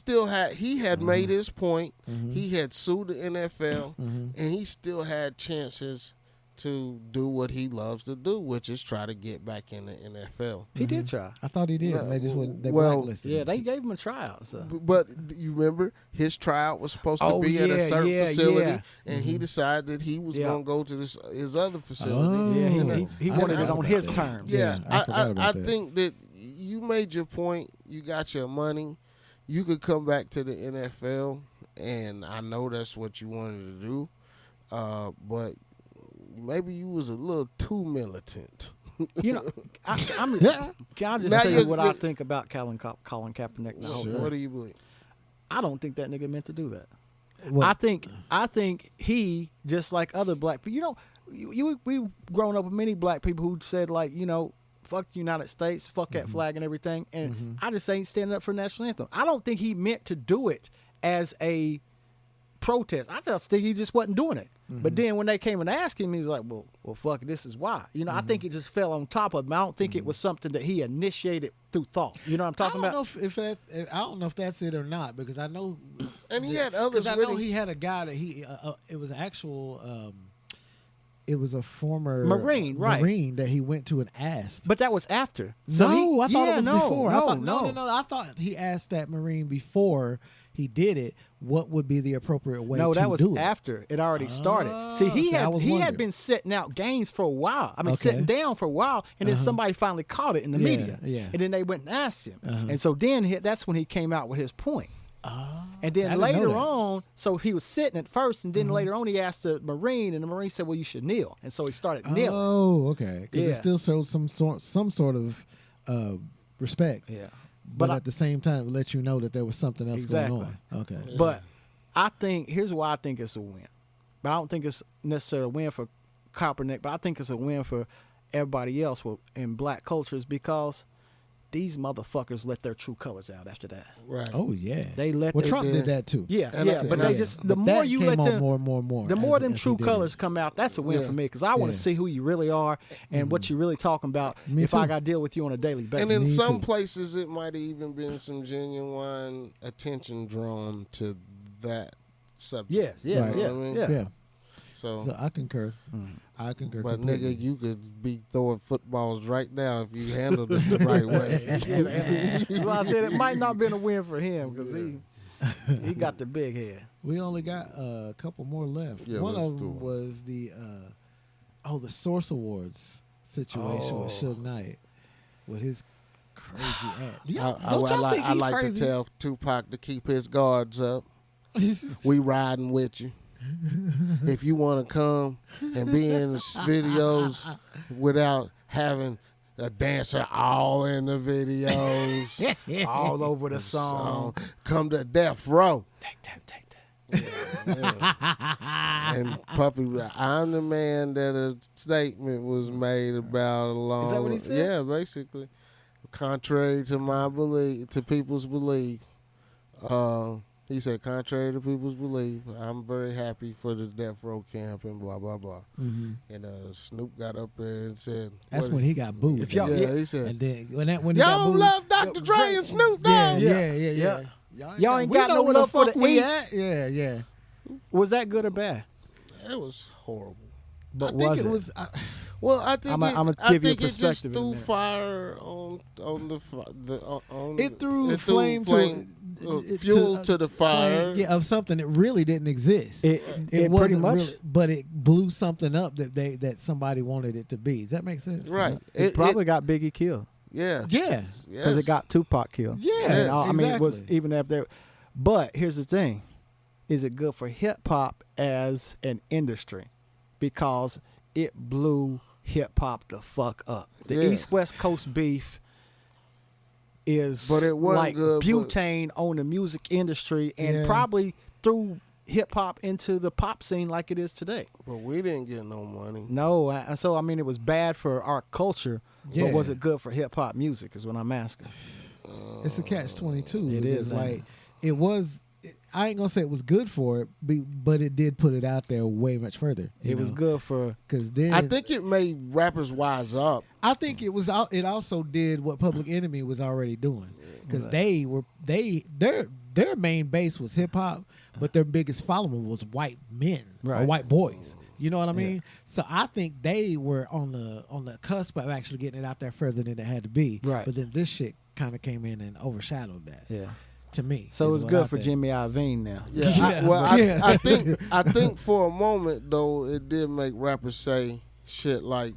had made his point. He had sued the NFL, and he still had chances to do what he loves to do, which is try to get back in the NFL. He did try. I thought he did. They just wouldn't. They blacklisted him. Yeah, they gave him a tryout. So. But you remember his tryout was supposed to be at a certain facility, and he decided that he was going to go to his other facility. He wanted it on his terms. Yeah, I think that you made your point. You got your money. You could come back to the NFL, and I know that's what you wanted to do, but maybe you was a little too militant. Can I just tell you what I think about Colin Kaepernick? What do you believe? I don't think that nigga meant to do that. What? I think he, just like other black people, we grown up with many black people who said, like, fuck the United States, fuck that flag and everything, and I just ain't standing up for the national anthem. I don't think he meant to do it as a protest. I just think he just wasn't doing it. But then when they came and asked him, he's like, well, fuck it, this is why. I think it just fell on top of him. I don't think it was something that he initiated through thought. You know what I'm talking about? I don't know if that's it or not, because I know. And he had others. I know he had a guy that it was actual. It was a former Marine, right? Marine that he went to and asked. But that was after. So I thought it was before. No. I thought he asked that Marine before he did it. What would be the appropriate way to do it? No, that was after it already started. See, he had been setting out games for a while. I mean, sitting down for a while, and then somebody finally caught it in the media. Yeah. And then they went and asked him. And so then that's when he came out with his point. And then later on, so he was sitting at first, and then later on he asked the Marine, and the Marine said, well, you should kneel. And so he started kneeling. Oh, okay. Because it still showed some sort of respect. Yeah. But at the same time, it let you know that there was something else going on. Okay. But here's why I think it's a win. But I don't think it's necessarily a win for Kaepernick, but I think it's a win for everybody else in black cultures, because these motherfuckers let their true colors out after that. Right. Oh yeah. They let. Well, Trump did that too. Yeah, but they just the more you let them more. The more them true colors come out, that's a win for me, because I want to see who you really are and what you're really talking about. I got to deal with you on a daily basis. And in some places, it might have even been some genuine attention drawn to that subject. Yes. Yeah. You know what I mean? Yeah. So I concur. I concur. But completely. nigga, you could be throwing footballs right now if you handled it the right way. That's why I said it might not have been a win for him, because he got the big head. We only got a couple more left. Yeah, One of them was the Source Awards situation with Suge Knight with his crazy act. I like to tell Tupac to keep his guards up. We riding with you. If you want to come and be in the videos without having a dancer all in the videos, all over the song, come to Death Row. Take that. And Puffy, I'm the man that a statement was made about along. Is that what he said? Yeah, basically. Contrary to my belief, to people's belief. He said, contrary to people's belief, I'm very happy for the Death Row camp and blah, blah, blah. And Snoop got up there and said... That's when he got booed. He said... And then when he y'all got booed, love Dr. Dre and Snoop Dogg. Yeah. Y'all ain't we got know no where love for fuck the we East. at. Yeah. Was that good or bad? It was horrible. But I think was it was. Well, I think I'ma I give you a think it just perspective in a threw minute. fire on the It threw fuel to the fire. of something that really didn't exist. It pretty wasn't much. really, but it blew something up that somebody wanted it to be. Does that make sense? Right. It probably got Biggie killed Yeah. Yeah. because it got Tupac killed. Yeah, And I mean, it was exactly. even after. But here's the thing: is it good for hip hop as an industry? Because it blew hip hop the fuck up. The Yeah. East West Coast beef is But it wasn't like good, but- butane on the music industry, and Yeah. probably threw hip hop into the pop scene like it is today. But we didn't get no money. No, so I mean, it was bad for our culture, Yeah. but was it good for hip hop music? Is what I'm asking. It's a catch-22. It is, ain't like it was. I ain't gonna say it was good for it, but it did put it out there way much further. It was good for. because then I think it made rappers wise up. I think it was. It also did what Public Enemy was already doing because their main base was hip hop, but their biggest following was white men or Right. white boys. You know what I mean? So I think they were on the cusp of actually getting it out there further than it had to be. Right. But then this shit kind of came in and overshadowed that. Yeah. To me, So is it's what good I for think. Jimmy Iovine now. Yeah. Yeah. I think for a moment though it did make rappers say shit like,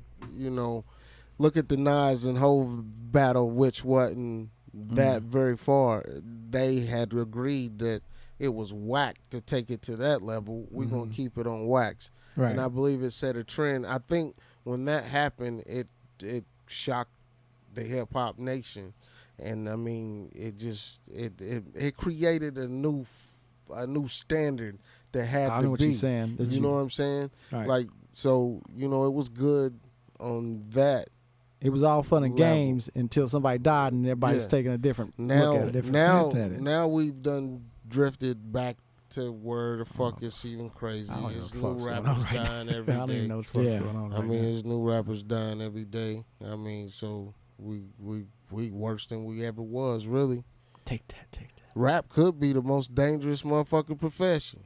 look at the Nas and Hov battle, which wasn't that very far. They had agreed that it was whack to take it to that level. We're gonna keep it on wax. Right. And I believe it set a trend. I think when that happened, it shocked the hip hop nation, and I mean, it created a new standard that had I to know what be. you're saying. You know what I'm saying? Right. Like, so it was good on that. It was all fun and level. games until somebody died and everybody's Yeah. taking a different Now, look at it. different now, sense at it. now we've done drifted back to where the fuck it's even crazy. I don't even It's know new what the fuck's going rappers on right dying now. every I don't even day. know what the fuck's Yeah. going on I right mean, now. there's new rappers dying every day. I mean, so we worse than we ever was, really. Take that. Rap could be the most dangerous motherfucking profession.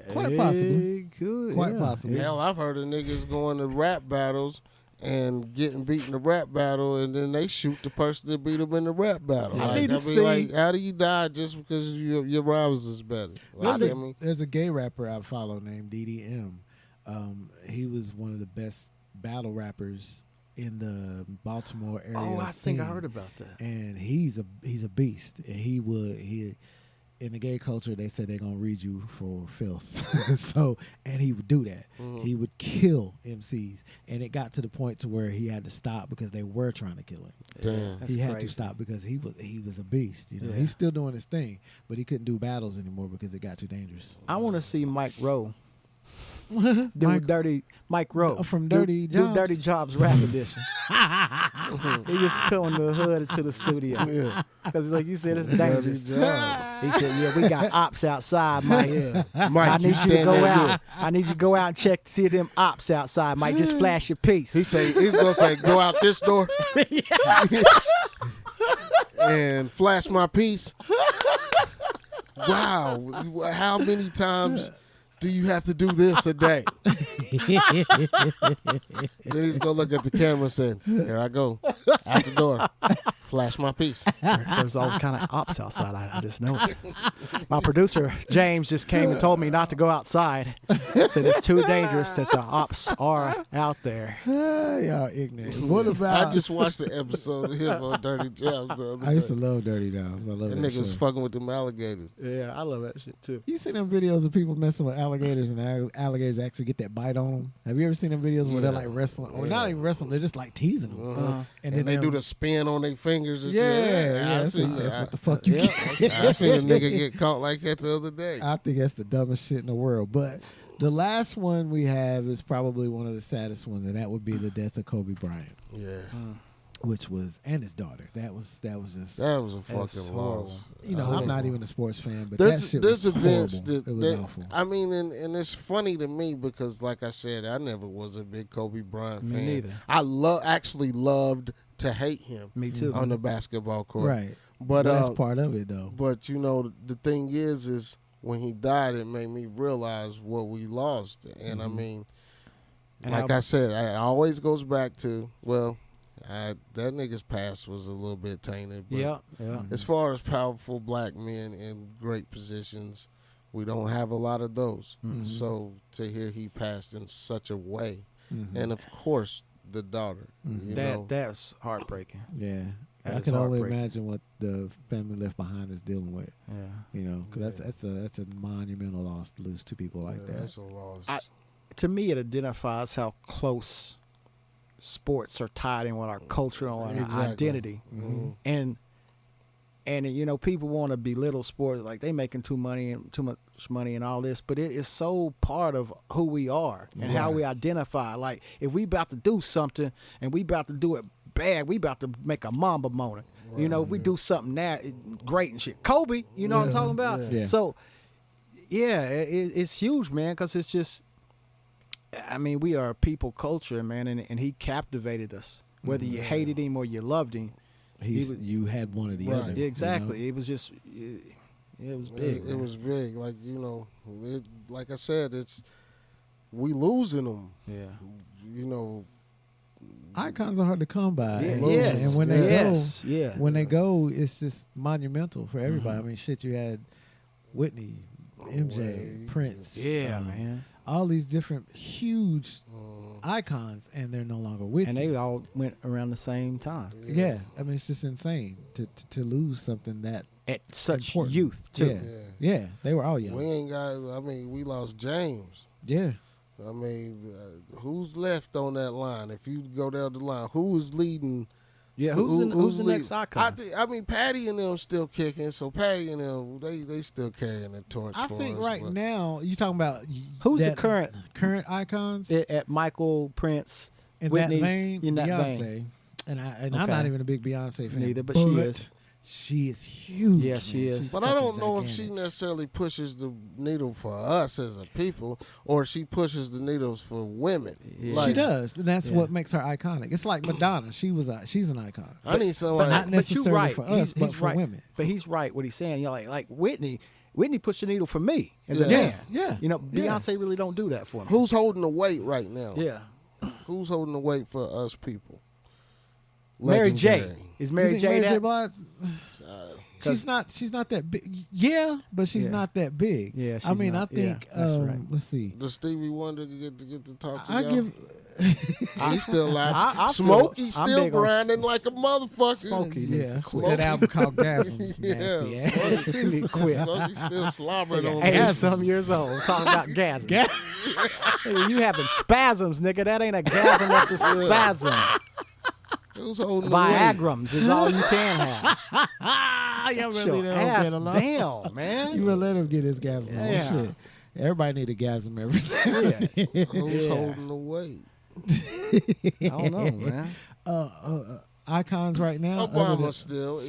Quite possibly. Good, Quite yeah. possibly. Hell, I've heard of niggas going to rap battles and getting beat in the rap battle, and then they shoot the person that beat them in the rap battle. I Like, need to be see- like, how do you die just because your rhymes is better? Like, I mean, There's a gay rapper I follow named DDM. He was one of the best battle rappers in the Baltimore area. Oh, I think I scene. heard about that. And he's a beast. And he in the gay culture they said they're gonna read you for filth. So and he would do that. He would kill MCs, and it got to the point to where he had to stop because they were trying to kill him. damn. That's he had crazy. to stop because he was a beast. You know, Yeah. he's still doing his thing, but he couldn't do battles anymore because it got too dangerous. I want to see Mike Rowe do Mike Rowe from Do- Dirty do Jobs? Dirty Jobs rap edition. He just coming the hood into the studio because like you said, it's dangerous. He said, "Yeah, we got ops outside, Mike. Mike, I you need you to stand go there out. good. I need you to go out and check to see them ops outside, Mike. Just flash your piece." He's gonna say, go out this door and flash my piece. Wow, how many times do you have to do this a day? Then he's gonna look at the camera and say, here I go, out the door, flash my piece. There's all kind of ops outside. I just know it. My producer James just came and told me not to go outside. Said it's too dangerous that the ops are out there. Y'all ignorant. What about? I just watched the episode of him on Dirty Jobs the other I used to day. love Dirty Jobs. I love That that nigga was show. fucking with them alligators. Yeah, I love that shit too. You seen them videos of people messing with alligators and alligators actually get that bite on them? Have you ever seen them videos where they're like wrestling, or not even wrestling? They're just like teasing them, And then they them- do the spin on their fingers and Yeah, shit. yeah. I That's seen what that. the fuck you get. I seen a nigga get caught like that the other day. I think that's the dumbest shit in the world. But the last one we have is probably one of the saddest ones, and that would be the death of Kobe Bryant, Yeah, which was and his daughter. That was just that was a fucking horrible. loss. you know I'm not even a sports fan, but There's that shit there's was events horrible. that, It was that awful. I mean, and it's funny to me because, like I said, I never was a big Kobe Bryant Me fan. neither. I actually loved to hate him. Me too. On the basketball court. Right. But that's part of it, though. But you know, the thing is when he died, it made me realize what we lost. And I mean, And like I said, it always goes back to, well, that nigga's past was a little bit tainted. But yeah. as far as powerful black men in great positions, we don't have a lot of those. So to hear he passed in such a way, and of course the daughter, you know. That's heartbreaking. Yeah. That I is can only heartbreaking. imagine what the family left behind is dealing with. Yeah. You know, because that's a monumental loss to lose two people like that. That's a loss. To me, it identifies how close sports are tied in with our culture and our Exactly. identity. And you know, people want to belittle sports like they making too much money and all this, but it is so part of who we are and how we identify. Like if we about to do something and we about to do it bad, we about to make a Mamba moment. You know, if we do something that great and shit, Kobe, you know what I'm talking about? Yeah. So yeah, it's huge, man, because it's just, I mean, we are a people culture, man, and he captivated us. Whether you hated him or you loved him, You had one or the Right. other. exactly. You know? It was just, it was big. It was big. Like, you know, like I said, we losing them. Yeah. You know, Icons are hard to come by. Yeah, and, yes. and when they Yes. go, Yeah. when they go, it's just monumental for everybody. I mean, shit, you had Whitney, MJ, Wade. Prince, Yeah, man. all these different huge icons, and they're no longer with And you. they all went around the same time Yeah, I mean, it's just insane to lose something that at such important. youth too. Yeah, yeah, they were all young. we ain't got, I mean, we lost James. Yeah, I mean, who's left on that line? If you go down the line, who's leading? Yeah, who's the next leading? icon? I mean, Patty and them still kicking, so Patty and them, they still carrying the torch I for think us. right but now you talking about Who's the that current icons at Michael, Prince, in Whitney's, that vein? in that Beyonce, vein. and I'm Okay. not even a big Beyonce fan. Neither, but she is. She is huge. Yeah, she man. is. She's But I fucking don't know if she gigantic. necessarily pushes the needle for us as a people, or she pushes the needles for women. Yeah. She does, and that's Yeah. what makes her iconic. It's like Madonna. She's an icon. I need somebody. not But necessarily you're right. for us, but he's for right. women. But he's right what he's saying. You know, like Whitney pushed the needle for me as a Yeah. man. Yeah. You know, Yeah. Beyonce really don't do that for me. Who's holding the weight right now? Yeah. Who's holding the weight for us people? Mary J. Legendary. Is You Mary think J Mary J. that? Blige? She's not that big. Yeah, but she's Yeah. not that big. Yeah, I she's mean, not. I think. Yeah, that's right. Let's see. Does Stevie Wonder get to talk to I y'all? give. He's still alive. I Smokey's I'm still big on grinding like a motherfucker. Smokey needs Yeah, to quit. that album called Gasms. Yeah, Nasty ass. He need to quit. Smokey's still slobbering on Hey, this. some years old, talking about gasm. Hey, you having spasms, nigga. That ain't a gasm, that's a spasm. Who's holding the weight? Viagrams is all you can have. Y'all Sit really your don't ass get along. down, man. You will let him get his gasm Yeah. on. Shit. Everybody need a gasm every day. Yeah. Who's Yeah. holding the weight? I don't know, man. Icons right now. other Obama than- still. I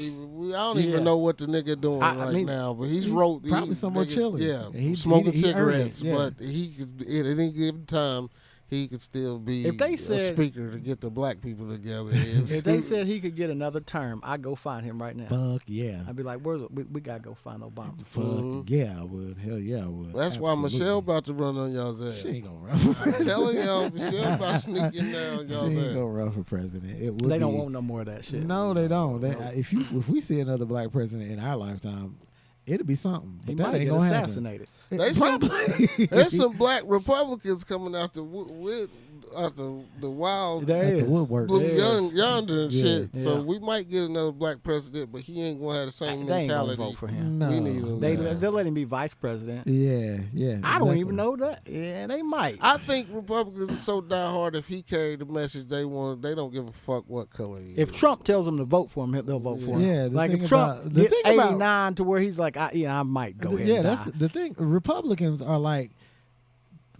don't Yeah. even know what the nigga doing I right mean, now, but he's probably he's somewhere nigga- chilling. Yeah, He smoking earned it, cigarettes, yeah. but he could, at any given time, he could still be If they a said- speaker to get the black people together. If they said he could get another term, I'd go find him right now. Fuck yeah. I'd be like, we gotta go find Obama. Fuck yeah, I would. Hell yeah, I would. That's why Absolutely. Michelle about to run on y'all's ass. She ain't gonna run for I'm president. telling y'all, Michelle about to sneak in there on She y'all's ain't ass. gonna run for president. It would They don't be- want no more of that shit. No, they don't. If we see another black president in our lifetime, it'll be something. But He that might ain't get gonna assassinated. happen. They some- Probably. There's some black Republicans coming out the wild There At the is. woodwork. blue Yes. yonder and Yeah. shit. So Yeah. we might get another black president, but he ain't gonna have the same They ain't gonna mentality. vote for him. No. We need him. They'll let him be vice president. Yeah, yeah. I don't exactly. even know that. Yeah, they might. I think Republicans are so diehard. If he carried the message they want, they don't give a fuck what color he is. If Trump tells them to vote for him, they'll vote for him. Yeah, the like thing if Trump about- the gets thing about- 89 to where he's like, I might go ahead Yeah, and that's die. the thing. Republicans are like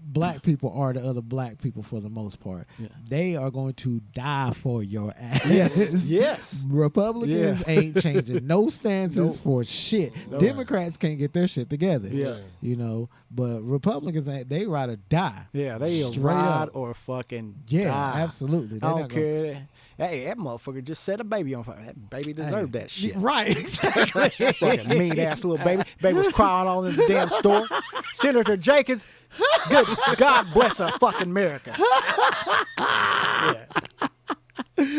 black people are to other black people for the most part. Yeah. They are going to die for your ass. Yes. Republicans Yeah. ain't changing no stances Nope. for shit. No. Democrats can't get their shit together. Yeah. You know, but Republicans ain't, they ride or die. Yeah, they Straight ride up. or fucking Yeah, die. absolutely. They're I not don't gonna- care. Hey, that motherfucker just set a baby on fire. That baby deserved that shit. Right, exactly. Fucking mean ass little baby. Baby was crying all in the damn store. Senator Jenkins, good God bless her fucking America. Yeah.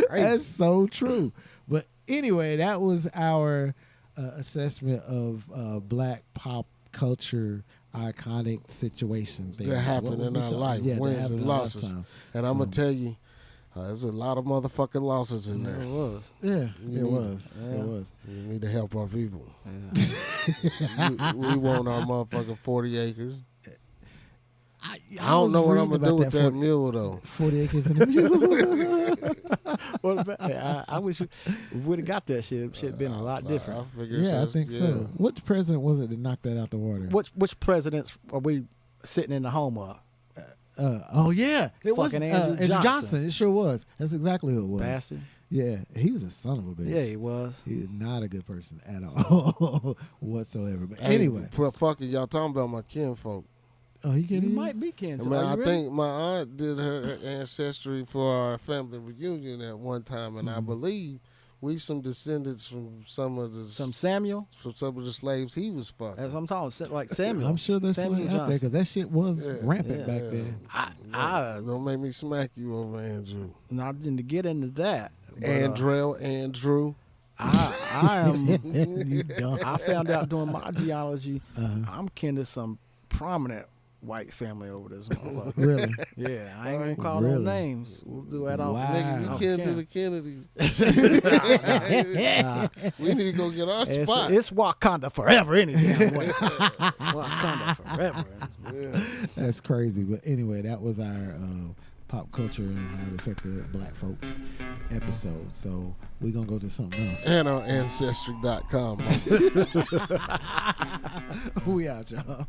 That's so true. But anyway, that was our assessment of black pop culture iconic situations that happen in our life, wins and losses. And I'm going to tell you, there's a lot of motherfucking losses in there. It was. Yeah, it was. We need to help our people. Yeah. we want our motherfucking 40 acres. I don't know what I'm going to do with that mule, though. 40 acres in a mule. What about, I wish we would have got that shit. Shit been a lot different. I think so. Which president was it that knocked that out the water? Which presidents are we sitting in the home of? Oh yeah, it was Andrew Johnson. It sure was. That's exactly who it was. Bastard. Yeah, he was a son of a bitch. Yeah, he was. He is not a good person at all whatsoever. But anyway, fuck it, y'all talking about my kinfolk. Oh, he might be kin. I think my aunt did her ancestry for our family reunion at one time, and I believe we some descendants from some of the Samuel from some of the slaves he was fucking. That's what I'm talking. Like Samuel. I'm sure there's Samuel plenty out there because that shit was rampant back then. Don't make me smack you over Andrew. Not to get into that. But, Andrew. I am. You dumb. I found out doing my geology. I'm kin to some prominent white family over this motherfucker. Really? Yeah, I ain't gonna call no names. We'll do that off. Nigga, you kin to the Kennedys. We need to go get our spot. It's Wakanda forever, any damn way. Wakanda forever. Yeah. That's crazy. But anyway, that was our pop culture and how it affected black folks episode. So we're going to go to something else. And our Ancestry.com. We out, y'all.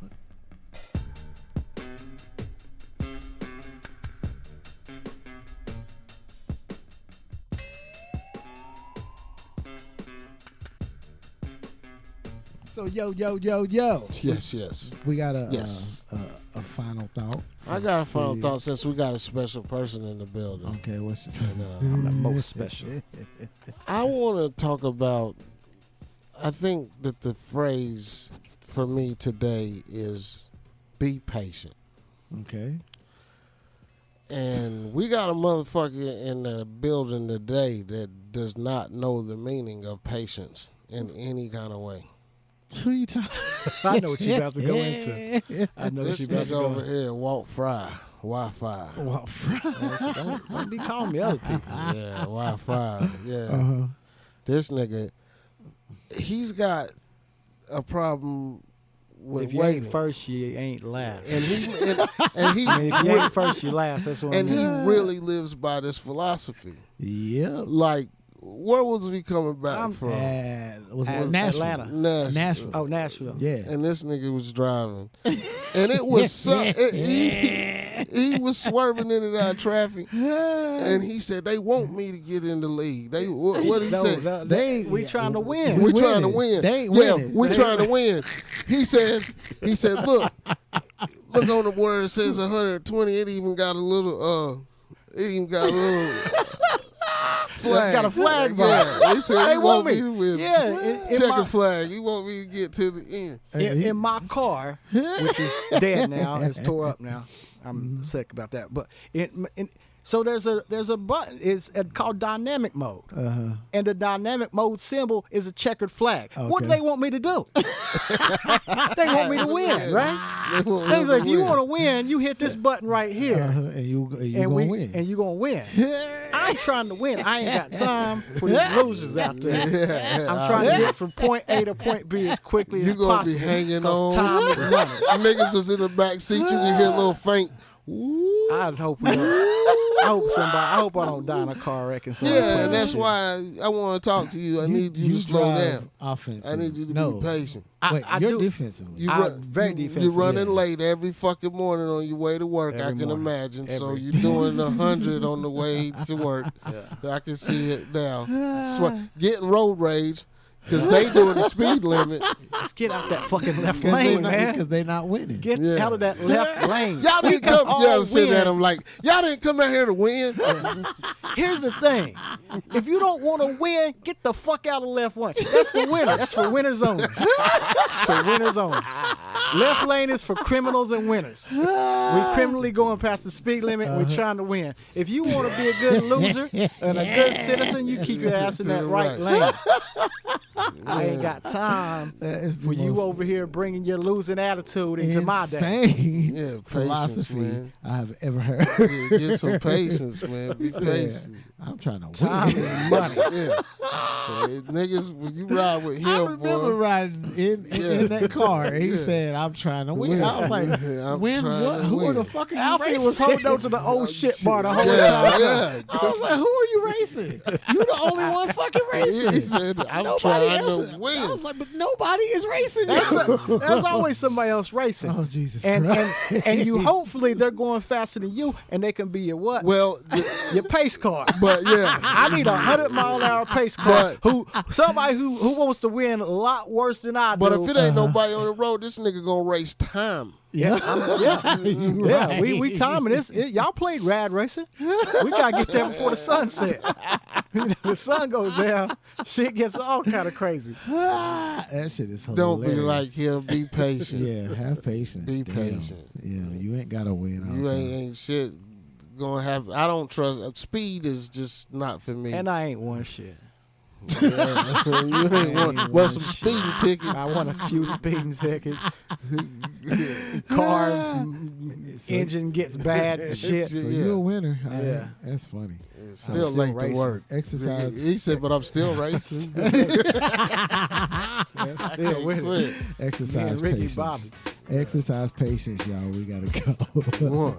So yo. Yes. We got a final thought. I got a final thought since we got a special person in the building. Okay, what's your I'm the most special. I want to talk about, I think that the phrase for me today is be patient. Okay. And we got a motherfucker in the building today that does not know the meaning of patience in any kind of way. Who you talking? I know what you're about to go into. I know what This you're about to nigga go over into. here, Walt Fry, Wi-Fi. Don't be calling me other people. Yeah, Wi-Fi. Yeah. This nigga, he's got a problem with If you waiting. ain't first, you ain't last. And he I mean, if you ain't first, you last. That's what I and mean. he really lives by this philosophy. Yep. Like, where was he coming back from? Was At Nashville. Atlanta. Nashville. Oh, Nashville. Yeah. And this nigga was driving, and it was he was swerving in and out of traffic, and he said they want me to get in the league. They what he said? We trying to win. We trying to win. They ain't yeah, winning. we trying to win. He said, look on the word. It says 120. It even got a little flag. Got a flag, yeah. He said he want me to win. Yeah, Checker flag. He want me to get to the end. In my car, which is dead now, it's tore up now. I'm sick about that. But so there's a button. It's called dynamic mode, and the dynamic mode symbol is a checkered flag. Okay. What do they want me to do? They want me to win, right? They say if you want to win, you hit this button right here, And you gonna win. and you gonna win. I'm trying to win. I ain't got time for these losers out there. I'm trying to get from point A to point B as quickly You as gonna possible. be hanging 'cause on. time is running. Niggas was in the back seat. You can hear a little faint. Ooh. I just hope we don't. I hope I don't die in a car wreck and something. Yeah, and that's why I want to talk to you. I need you to slow drive down. Offensive. I need you to be patient. Wait, I you're do. defensive. I'm very defensive, You're running yeah. late every fucking morning on your way to work. Every I can morning. imagine. So Every. you're doing 100 on the way to work. I can see it now. Getting road rage because they doing the speed limit. Just get out that fucking left lane, man. Because they're not winning. Get Yeah. out of that left lane. Y'all We didn't can come. all Y'all sitting win. at them like, y'all didn't come out here to win. Here's the thing. If you don't want to win, get the fuck out of left one. That's the winner. That's for winners only. For winners only. Left lane is for criminals and winners. We criminally going past the speed limit. We're trying to win. If you want to be a good loser and a good citizen, you keep your ass in that right lane. I ain't got time for you over here bringing your losing attitude into my day. Yeah, patience, man. I have ever heard. Yeah, get some patience, man. Be patient. I'm trying to win. Time is money. Yeah. Niggas, when you ride with him, I remember boy. riding in that car. And he said, "I'm trying to win." I was like, I'm "Win trying what? to Who win." the fuck are you Alfie racing?" was holding on to the old shit bar the whole time. Yeah. I was like, "Who are you racing? You the only one fucking racing." He said, "I'm Nobody trying else. to win." I was like, "But nobody is racing." There's always somebody else racing. Oh Jesus and Christ! and you hopefully they're going faster than you, and they can be your what? Well, Your pace car. but yeah. I need 100-mile-an-hour pace car. Somebody who wants to win a lot worse than I do. But if it ain't nobody on the road, this nigga gonna race time. Yeah, we timing this. Y'all played Rad Racer. We gotta get there before the sun set. The sun goes down, shit gets all kind of crazy. That shit is hilarious. Don't be like him. Be patient. Yeah, have patience. Be Damn. patient. Yeah, you ain't gotta win. all You the time. ain't shit gonna have. I don't trust. Speed is just not for me. And I ain't won shit. Yeah. You ain't won. Well, some speeding tickets. I won a few speeding tickets. Cars, engine gets bad and shit. So Yeah. you're a winner. All right. Yeah. That's funny. It's still late racing. to work. Exercise. He said, but I'm still racing. Still with it. Quit. Me Exercise and Ricky patience. Bobby. Exercise patience, y'all. We gotta go. One.